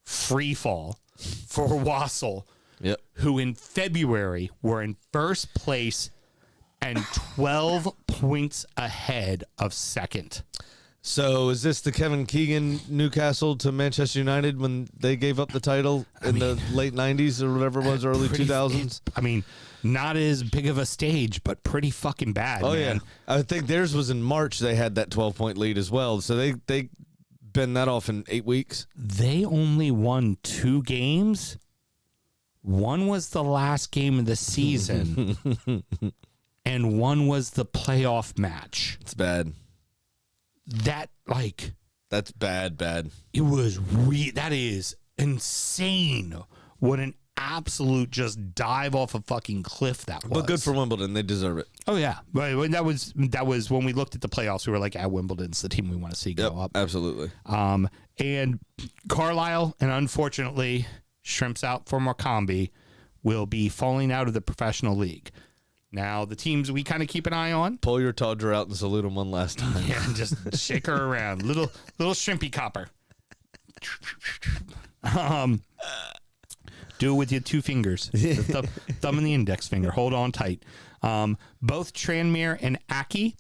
free fall for Wassel, who in February were in first place and 12 points ahead of second. So is this the Kevin Keegan Newcastle to Manchester United when they gave up the title in the late 90s or whatever it was, early 2000s? I mean, not as big of a stage, but pretty fucking bad. Oh, man. yeah. I think theirs was in March. They had that 12-point lead as well. So they bend that off in 8 weeks. They only won 2 games. One was the last game of the season, and one was the playoff match. It's bad. That's bad. It was that is insane. What an absolute just dive off a fucking cliff that was. But good for Wimbledon. They deserve it. Oh yeah. But that was when we looked at the playoffs, we were like, Wimbledon's the team we want to see go up. Absolutely. And Carlisle, and unfortunately, Shrimps out for Morecambe, will be falling out of the professional league. Now, the teams we kind of keep an eye on. Pull your Todger out and salute him one last time. Yeah, and just shake her around. Little shrimpy copper. Do it with your 2 fingers. The thumb and the index finger. Hold on tight. Both Tranmere and Aki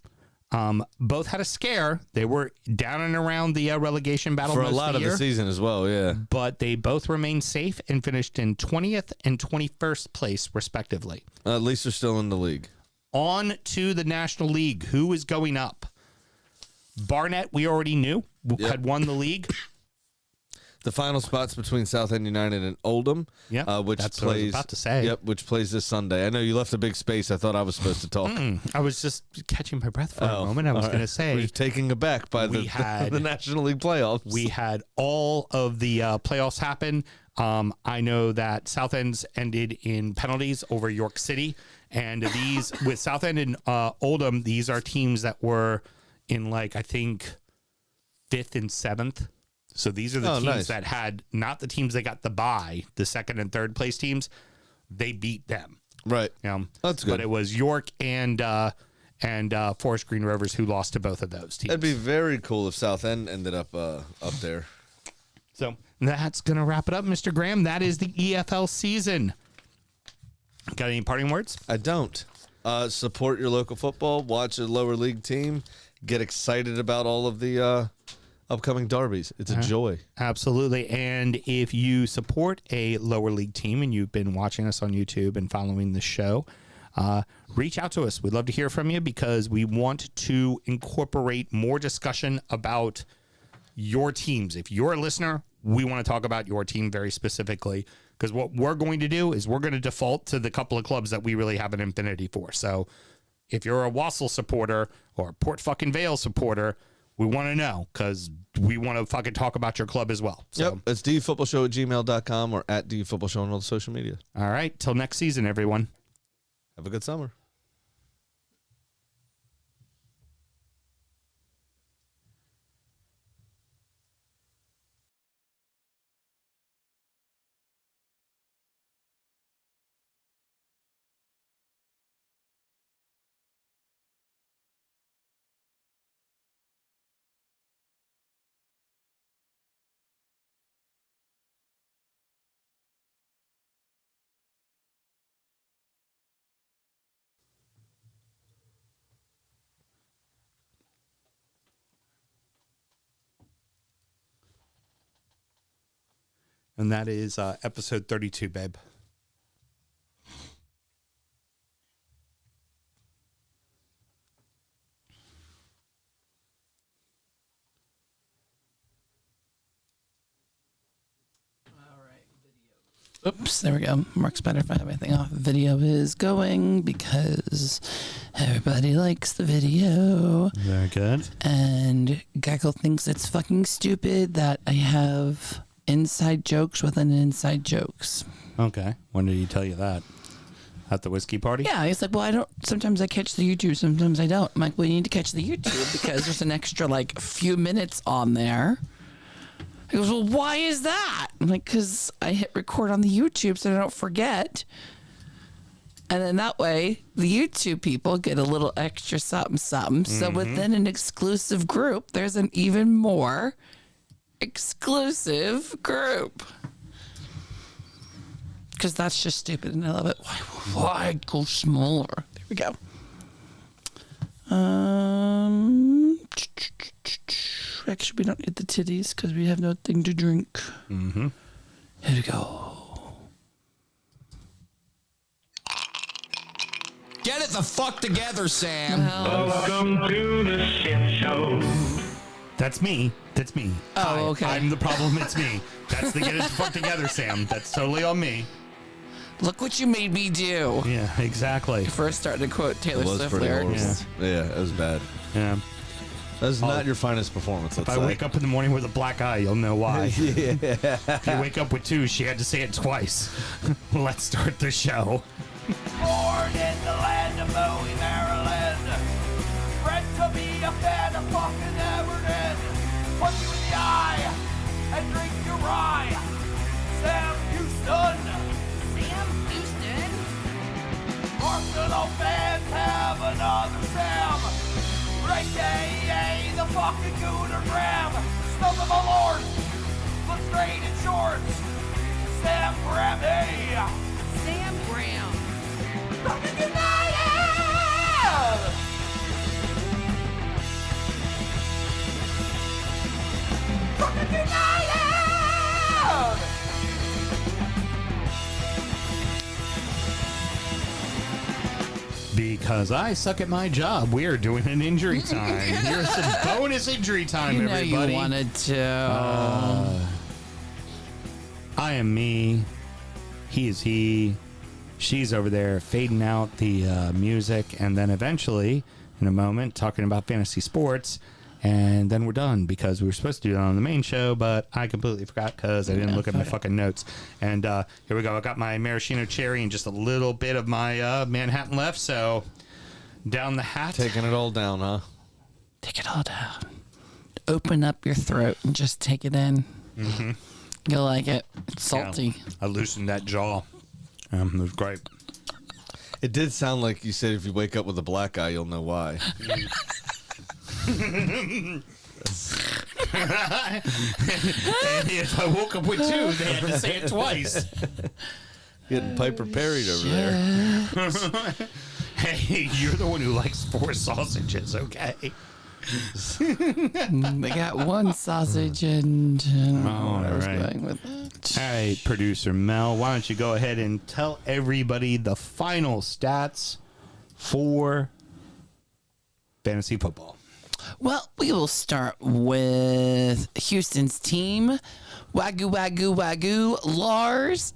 both had a scare. They were down and around the relegation battle for most a lot of the season as well, yeah. But they both remained safe and finished in 20th and 21st place, respectively. At least they're still in the league. On to the National League. Who is going up? Barnet, we already knew, had won the league. The final spot's between Southend United and Oldham, which that's plays. What I was about to say. Yep, which plays this Sunday. I know you left a big space. I thought I was supposed to talk. I was just catching my breath for a moment. I was going to say, we're taken aback by the National League playoffs. We had all of the playoffs happen. I know that Southend's ended in penalties over York City, and these with Southend and Oldham, these are teams that were in I think 5th and 7th. So these are the teams that had not the teams that got the bye, the 2nd and 3rd place teams. They beat them. Right. That's good. But it was York and Forest Green Rovers who lost to both of those teams. That'd be very cool if Southend ended up there. So that's going to wrap it up, Mr. Graham. That is the EFL season. Got any parting words? I don't. Support your local football. Watch a lower league team. Get excited about all of the upcoming derbies. It's a joy. Absolutely. And if you support a lower league team and you've been watching us on YouTube and following the show, reach out to us. We'd love to hear from you because we want to incorporate more discussion about your teams. If you're a listener, we want to talk about your team very specifically because what we're going to do is we're going to default to the couple of clubs that we really have an affinity for. So if you're a Wassel supporter or a Port fucking Vale supporter, we want to know because we want to fucking talk about your club as well. So, Yep, it's dufootballshow@gmail.com or at dufootballshow on all the social media. all right, till next season, everyone. Have a good summer. And that is episode 32, babe. Oops, there we go. Works better if I have everything off. Video is going because everybody likes the video. Very good. And Gecko thinks it's fucking stupid that I have inside jokes within inside jokes. Okay. When did he tell you that? At the whiskey party? Yeah, he's like, well, sometimes I catch the YouTube, sometimes I don't. I'm like, well, you need to catch the YouTube because there's an extra, like, few minutes on there. He goes, well, why is that? I'm like, because I hit record on the YouTube so I don't forget. And then that way, the YouTube people get a little extra something, something. Mm-hmm. So within an exclusive group, there's an even more exclusive group. Because that's just stupid and I love it. Why go smaller? There we go. Actually, we don't need the titties because we have nothing to drink. Mm-hmm. Here we go. Get it the fuck together, Sam. Welcome to the shit show. That's me. That's me. Oh, Hi, okay. I'm the problem. It's me. That's the get it the fuck together, Sam. That's totally on me. Look what you made me do. Yeah, exactly. First started to quote Taylor It was Swift pretty lyrics. horrible. Yeah, it was bad. Yeah. That was not your finest performance, let's If I say. wake up in the morning with a black eye, you'll know why. Yeah. If you wake up with two, she had to say it twice. Let's start the show. Born in the land of Bowie, Maryland. Bred to be a fan of fucking Everton. Punch you in the eye and drink your rye. Sam Houston. Sam Houston? Arsenal fans have another Sam. AKA the fucking Gooner Graham. Stump of Malört. Look straight in shorts. Sam Graham, hey. Sam Graham. Fucking United! Fucking United! Because I suck at my job, we are doing an injury time. Here's some bonus injury time, You know everybody. you wanted to. I am me. He is he. She's over there fading out the music. And then eventually, in a moment, talking about fantasy sports. And then we're done because we were supposed to do that on the main show, but I completely forgot because I didn't look at my fucking notes. And here we go. I got my maraschino cherry and just a little bit of my Manhattan left. So down the hat. Taking it all down, huh? Take it all down. Open up your throat and just take it in. Mm-hmm. You'll like it. It's salty. Yeah, I loosened that jaw. It was great. It did sound like you said if you wake up with a black eye, you'll know why. And if I woke up with two, they had to say it twice. Getting Piper Parried over there. Hey, you're the one who likes 4 sausages, okay? They got one sausage and I don't know where I was All right. going with it. All right, producer Mel, why don't you go ahead and tell everybody the final stats for fantasy football? Well, we will start with Houston's team. Wagyu, wagyu, wagyu. Lars,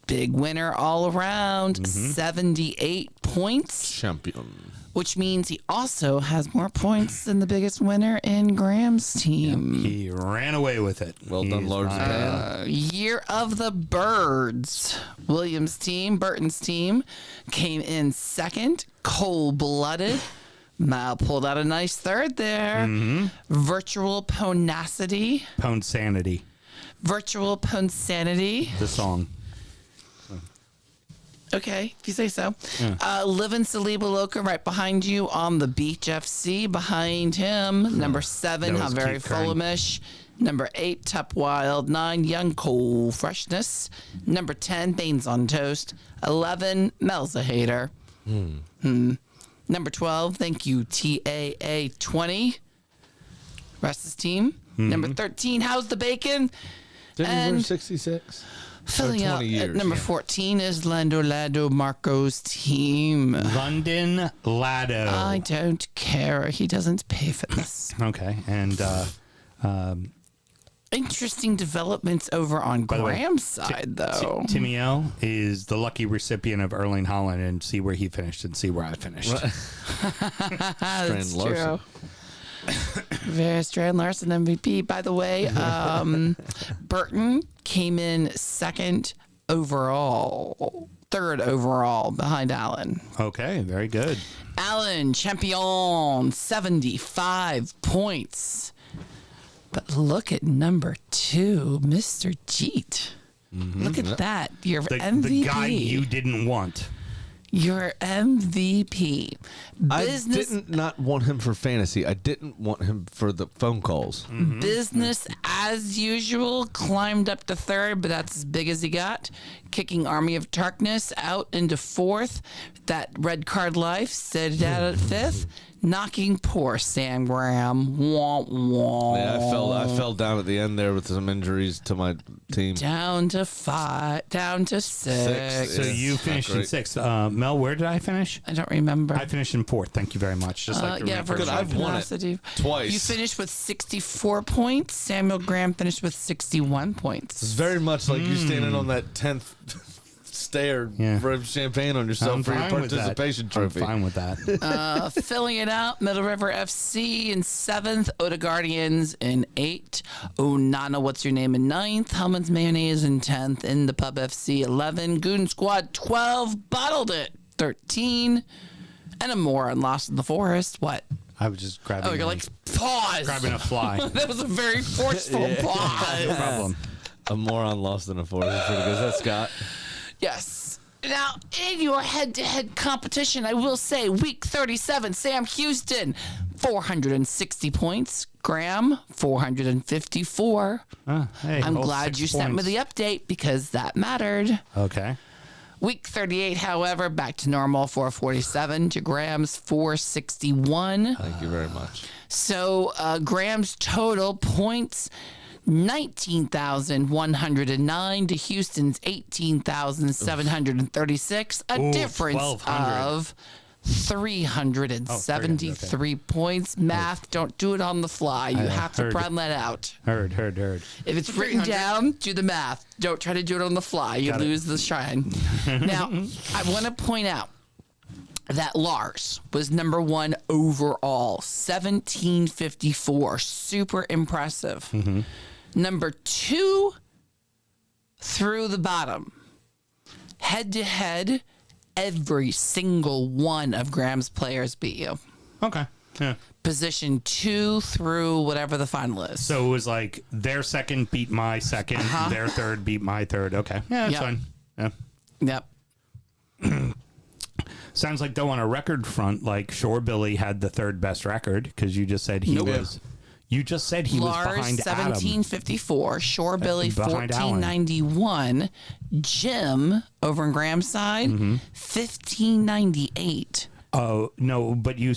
big winner all around, 78 points, Champion. which means he also has more points than the biggest winner in Graham's team. He ran away with it. Well done, Lars. Year of the Birds. Williams' team, Burton's team, came in second, cold-blooded. Mal pulled out a nice third there. Virtual Ponacity. Ponsanity, Virtual Ponsanity. the song. Okay, if you say so. Livin' Saliba Loca right behind you on the Beach FC. Behind him, number 7, That How was Very Keith Kern. Fulhamish. Number 8, Tup Wild. 9, Young Cool Freshness. Number 10, Baines on Toast. 11, Mel's a Hater. Number 12, thank you, TAA 20. Rest his team. Number 13, How's the Bacon? Didn't he wear And 66? filling 20 out at years, number 14 is Lando Marco's team. London Lado. I don't care. He doesn't pay for this. Okay, and Interesting developments over on the way, Graham's side, though. Timmy L is the lucky recipient of Erling Haaland, and see where he finished and see where I finished. That's Strand Larson. Very Strand Larson MVP. By the way, Burton came in second overall, third overall behind Allen. Okay, very good. Allen, champion, 75 points. But look at number 2, Mr. Jeet. Look at that. Your MVP. The guy you didn't want. Your MVP. I didn't not want him for fantasy. I didn't want him for the phone calls. Business as usual climbed up to third, but that's as big as he got. Kicking Army of Darkness out into fourth. That red card life stayed out at fifth. Knocking poor Sam Graham. Womp womp. Yeah, I fell down at the end there with some injuries to my team. Down to 5. Down to 6. So Yeah, you not finished in great. 6th. Mel, where did I finish? I don't remember. I finished in 4th. Thank you very much. Just like Yeah, for for I've won it Velocity. twice. You finished with 64 points. Samuel Graham finished with 61 points. It's very much like you standing on that 10th stair, Yeah. rub champagne on yourself I'm for your fine with that. participation trophy. I'm fine with that. Filling it out, Middle River FC in 7th, Oda Guardians in 8th, Nana What's Your Name in 9th, Hellman's Mayonnaise in 10th, in the Pub FC 11, Goon Squad 12, Bottled It 13, and a more on Lost in the Forest. What? I was just grabbing. Oh, you're like, pause. grabbing a fly. That was a very forceful pause. No problem. A moron lost in a forest is pretty good. Is that Scott? Yes. Now, in your head-to-head competition, I will say, week 37, Sam Houston, 460 points. Graham, 454. Hey, I'm all glad 6 you sent me points. the update because that mattered. Okay. Week 38, however, back to normal, 447 to Graham's 461. Thank you very much. So Graham's total points, 19,109 to Houston's 18,736. A Ooh, difference 1,200. of 373 points. Math, don't do it on the fly. You have to heard. run that out. Heard. If it's written down, do the math. Don't try to do it on the fly. You Got it. lose the shine. Now, I want to point out that Lars was number 1 overall, 1754. Super impressive. Number 2 through the bottom. Head to head, every single one of Graham's players beat you. Okay. Yeah. Position 2 through whatever the final is. So it was like their second beat my second, their third beat my third. Okay. Yeah, that's Yep. fine. Yeah. Yep. Sounds like though on a record front, like Shore Billy had the third best record because you just said he Nope. was. You just said he was Lars, behind Adam. 1754. Shore Billy, Behind Alan. 1491. Jim, over on Graham's side, 1598. Oh, no, but you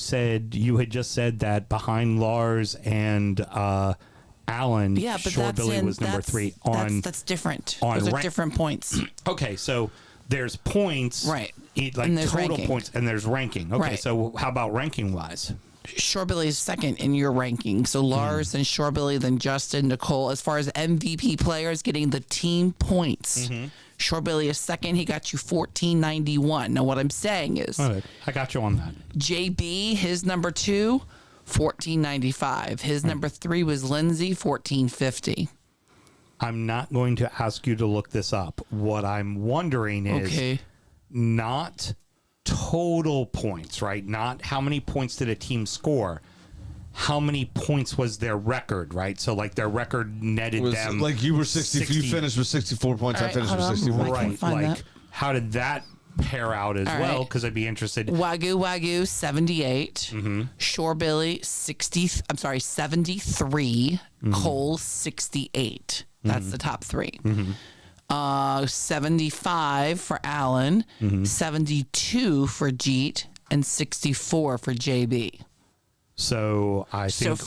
had just said that behind Lars and Allen, Yeah, but Shorebilly was number 3 on. That's different. on Those are rank- different points. Okay, so there's points, Right. Like And there's total ranking. points, and there's ranking. Okay, Right. so how about ranking wise? Shorebilly is second in your ranking. So Lars, then Shorebilly, then Justin, Nicole. As far as MVP players getting the team points, Shorebilly is second. He got you 1491. Now, what I'm saying is, All right, I got you on that. JB, his number 2, 1495. His number 3 was Lindsay, 1450. I'm not going to ask you to look this up. What I'm wondering is not total points, right? Not how many points did a team score. How many points was their record, right? So, like, their record netted them. Like you were 60. You finished with 64 points. All I right, finished with hold on. 64. I can Right. find Like, that. how did that pair out as All well? right. Because I'd be interested. Wagyu, 78. Mm-hmm. Shorebilly, 73. Cole, 68. That's the top 3. 75 for Allen, 72 for Jeet, and 64 for JB. So I think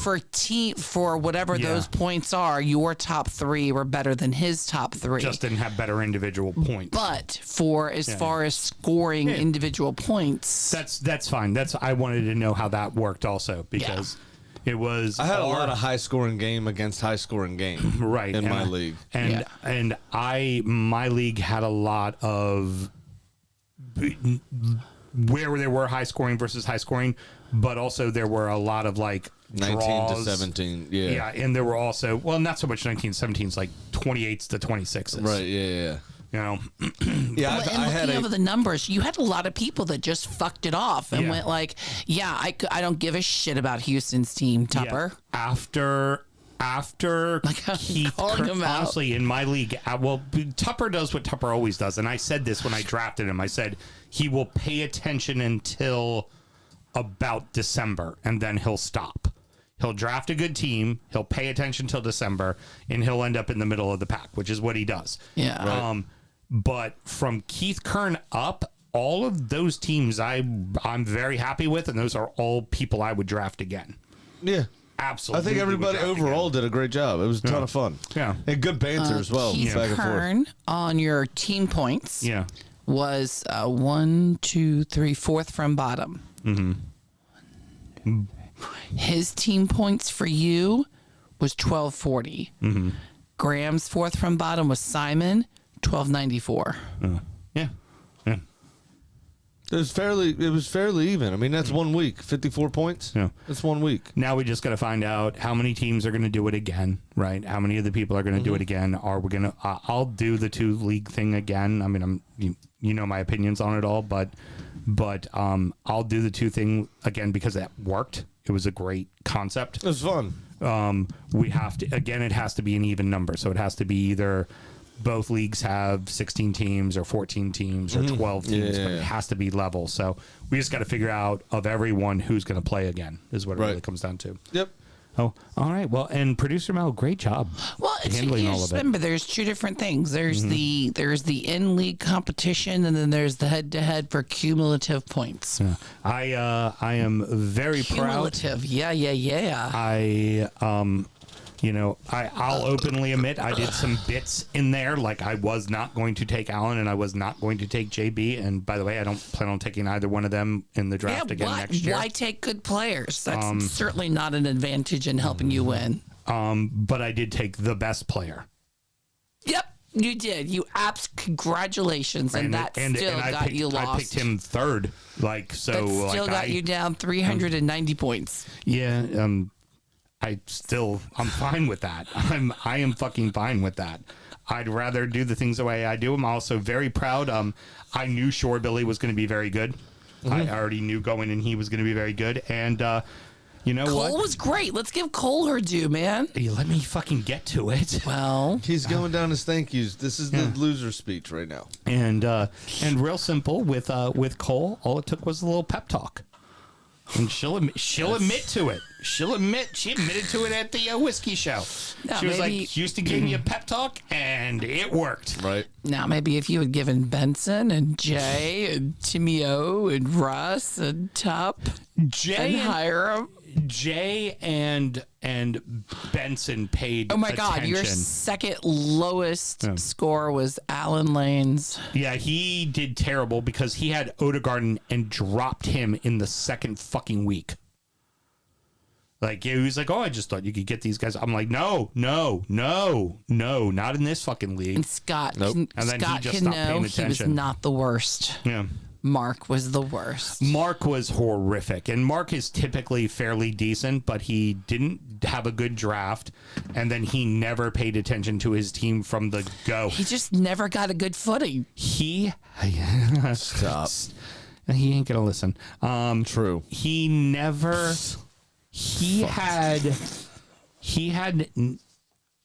For whatever those points are, your top 3 were better than his top 3. Justin had better individual points. But far as scoring individual points, That's fine. I wanted to know how that worked also because it was. I had a lot of high scoring game against high scoring game right in my league. And my league had a lot of where there were high scoring versus high scoring, but also there were a lot of like 19 draws. to 17. Yeah, and there were also not so much 19 17s, like 28s to 26s. Right. Yeah. You know. Yeah. I had over the numbers, you had a lot of people that just fucked it off and went like, I don't give a shit about Houston's team, Tupper. Yeah. After Keith, honestly, in my league, Tupper does what Tupper always does. And I said this when I drafted him. I said he will pay attention until about December, and then he'll stop. He'll draft a good team, he'll pay attention till December, and he'll end up in the middle of the pack, which is what he does. Yeah. Right. But from Keith Kern up, all of those teams I'm very happy with, and those are all people I would draft again. Yeah. Absolutely. I think everybody overall did a great job. It was a ton of fun. Yeah. And good banter as well. Keith Back and forth. Kern on your team points was 1, 2, 3, 4th from bottom. His team points for you was 1240. Graham's 4th from bottom was Simon, 1294. Yeah. It was fairly even. I mean, that's 1 week, 54 points. Yeah. That's 1 week. Now we just got to find out how many teams are going to do it again, right? How many of the people are going to do it again? Are we going to? I'll do the 2 league thing again. I mean, you know my opinions on it all, but I'll do the 2 thing again because that worked. It was a great concept. It was fun. We have to again. It has to be an even number, so it has to be either both leagues have 16 teams or 14 teams or 12 teams, but it has to be level. So we just got to figure out of everyone who's going to play again is what it really comes down to. Yep. Oh, all right. Well, and producer Mel, great job. Well, handling all of it. Remember, there's 2 different things. There's the in league competition, and then there's the head to head for cumulative points. Yeah. I am very proud. Cumulative, yeah. I'll openly admit I did some bits in there. Like I was not going to take Allen and I was not going to take JB. And by the way, I don't plan on taking either one of them in the draft again next year. Why take good players? That's certainly not an advantage in helping you win. But I did take the best player. Yep, you did. Congratulations, and that still got you lost. I picked him 3rd. That still got you down 390 points. Yeah. I'm fine with that. I am fucking fine with that. I'd rather do the things the way I do. I'm also very proud. I knew Shorebilly was going to be very good. I already knew going in he was going to be very good. And you know what? Cole was great. Let's give Cole her due, man. You let me fucking get to it. Well, he's going down his thank yous. This is the loser speech right now. And real simple with Cole. All it took was a little pep talk. And she'll admit to it. She admitted to it at the whiskey show. No, she was maybe- like, Houston gave me a pep talk, and it worked. Right. Now, maybe if you had given Benson and Jay and Timmy O and Russ and Tup and Hiram. Jay and Benson paid Oh my God, your attention. second lowest score was Alan Lane's. Yeah, he did terrible because he had Odegaard and dropped him in the second fucking week. Like, he was like, oh, I just thought you could get these guys. I'm like, no, not in this fucking league. And Scott, And then Scott he just can stopped paying know he was attention. not the worst. Yeah. Mark was the worst. Mark was horrific, and Mark is typically fairly decent, but he didn't have a good draft, and then he never paid attention to his team from the go. He just never got a good footing. Stop. He ain't gonna listen. True. He never. He had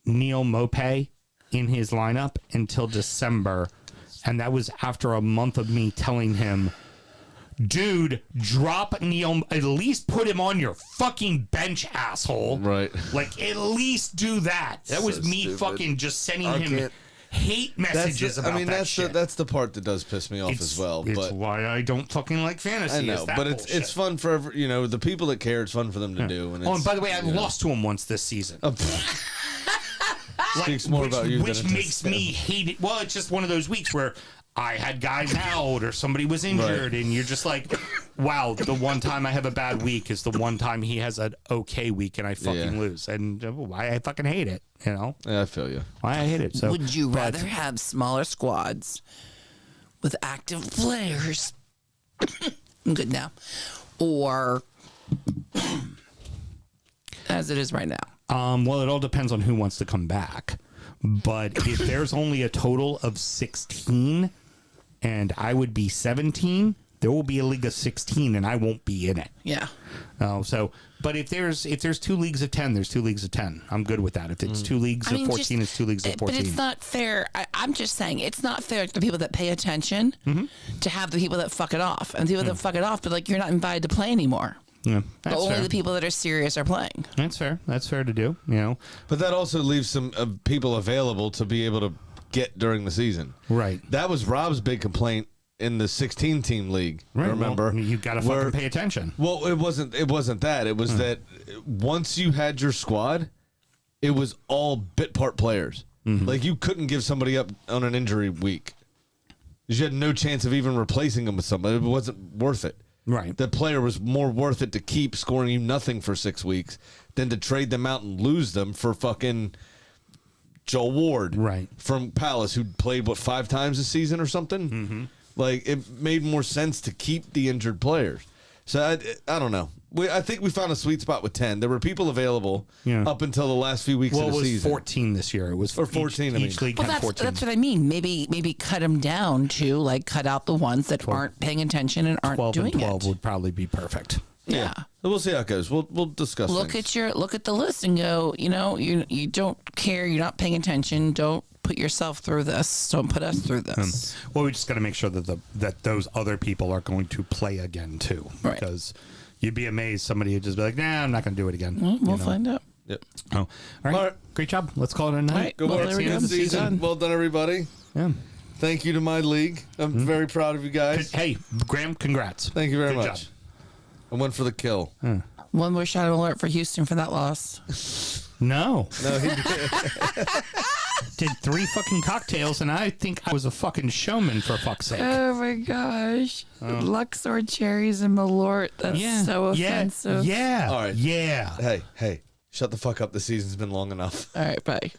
Neil Mopay in his lineup until December. And that was after a month of me telling him, dude, drop Neil, at least put him on your fucking bench, asshole. Right. Like, at least do that. That was So me stupid. fucking just sending I him can't- hate messages about that that's shit. that's the part that does piss me off as well. It's But why I don't fucking like fantasy. I know, is that but bullshit. it's fun for the people that care. It's fun for them to do. And Oh, it's, and by the way, I you know. lost to him once this season. Speaks more about you which than it makes does me hate it. Well, it's just one of those weeks where I had guys out or somebody was injured, and you're just like, wow, the one time I have a bad week is the one time he has an okay week and I fucking lose. And why I fucking hate it, you know? Yeah, I feel you. Why I hate it. So, Would you rather have smaller squads with active players? I'm good now. Or as it is right now? well, it all depends on who wants to come back. But if there's only a total of 16 and I would be 17, there will be a league of 16 and I won't be in it. Yeah. But if there's 2 leagues of 10, there's 2 leagues of 10. I'm good with that. If it's 2 leagues of 14, it's 2 leagues of 14. But it's not fair. I'm just saying it's not fair to the people that pay attention to have the people that fuck it off. And the people that fuck it off, but like, you're not invited to play anymore. Yeah, But only the people that are serious are playing. That's fair. That's fair to do, you know. But that also leaves some people available to be able to get during the season. Right. That was Rob's big complaint in the 16-team league. Right. Remember? Well, you got to fucking pay attention. Well, it wasn't that. It was that once you had your squad, it was all bit part players. Like, you couldn't give somebody up on an injury week. You had no chance of even replacing them with somebody. It wasn't worth it. Right. The player was more worth it to keep scoring you nothing for 6 weeks than to trade them out and lose them for fucking Joel Ward from Palace, who played, 5 times this season or something? Like, it made more sense to keep the injured players. So, I don't know. I think we found a sweet spot with 10. There were people available up until the last few weeks of the season. Well, it was 14 this year. It was or 14. Each league Well, had 14. that's what I mean. Maybe cut them down to, like, cut out the ones that aren't paying attention and aren't 12 doing and 12 it. would probably be perfect. Yeah. We'll see how it goes. We'll discuss Look things. at the list and go, you don't care, you're not paying attention, don't put yourself through this, don't put us through this. Well, we just got to make sure that those other people are going to play again too, Right. because you'd be amazed somebody would just be like, nah, I'm not going to do it again. Well, we'll find out. Yep. Oh, all right. Great job. Let's call it a night. All right. Good Well, work. there we go. Season. Season. Well done, everybody. Yeah. Thank you to my league. I'm very proud of you guys. Hey, Graham, congrats. Thank you very Good much. job. I went for the kill. One more shadow alert for Houston for that loss. No. No, he did. Did 3 fucking cocktails, and I think I was a fucking showman, for fuck's sake. Oh my gosh. Luxor cherries and Malört. That's so offensive. Yeah. All right. Yeah. Hey, shut the fuck up. The season's been long enough. All right, bye.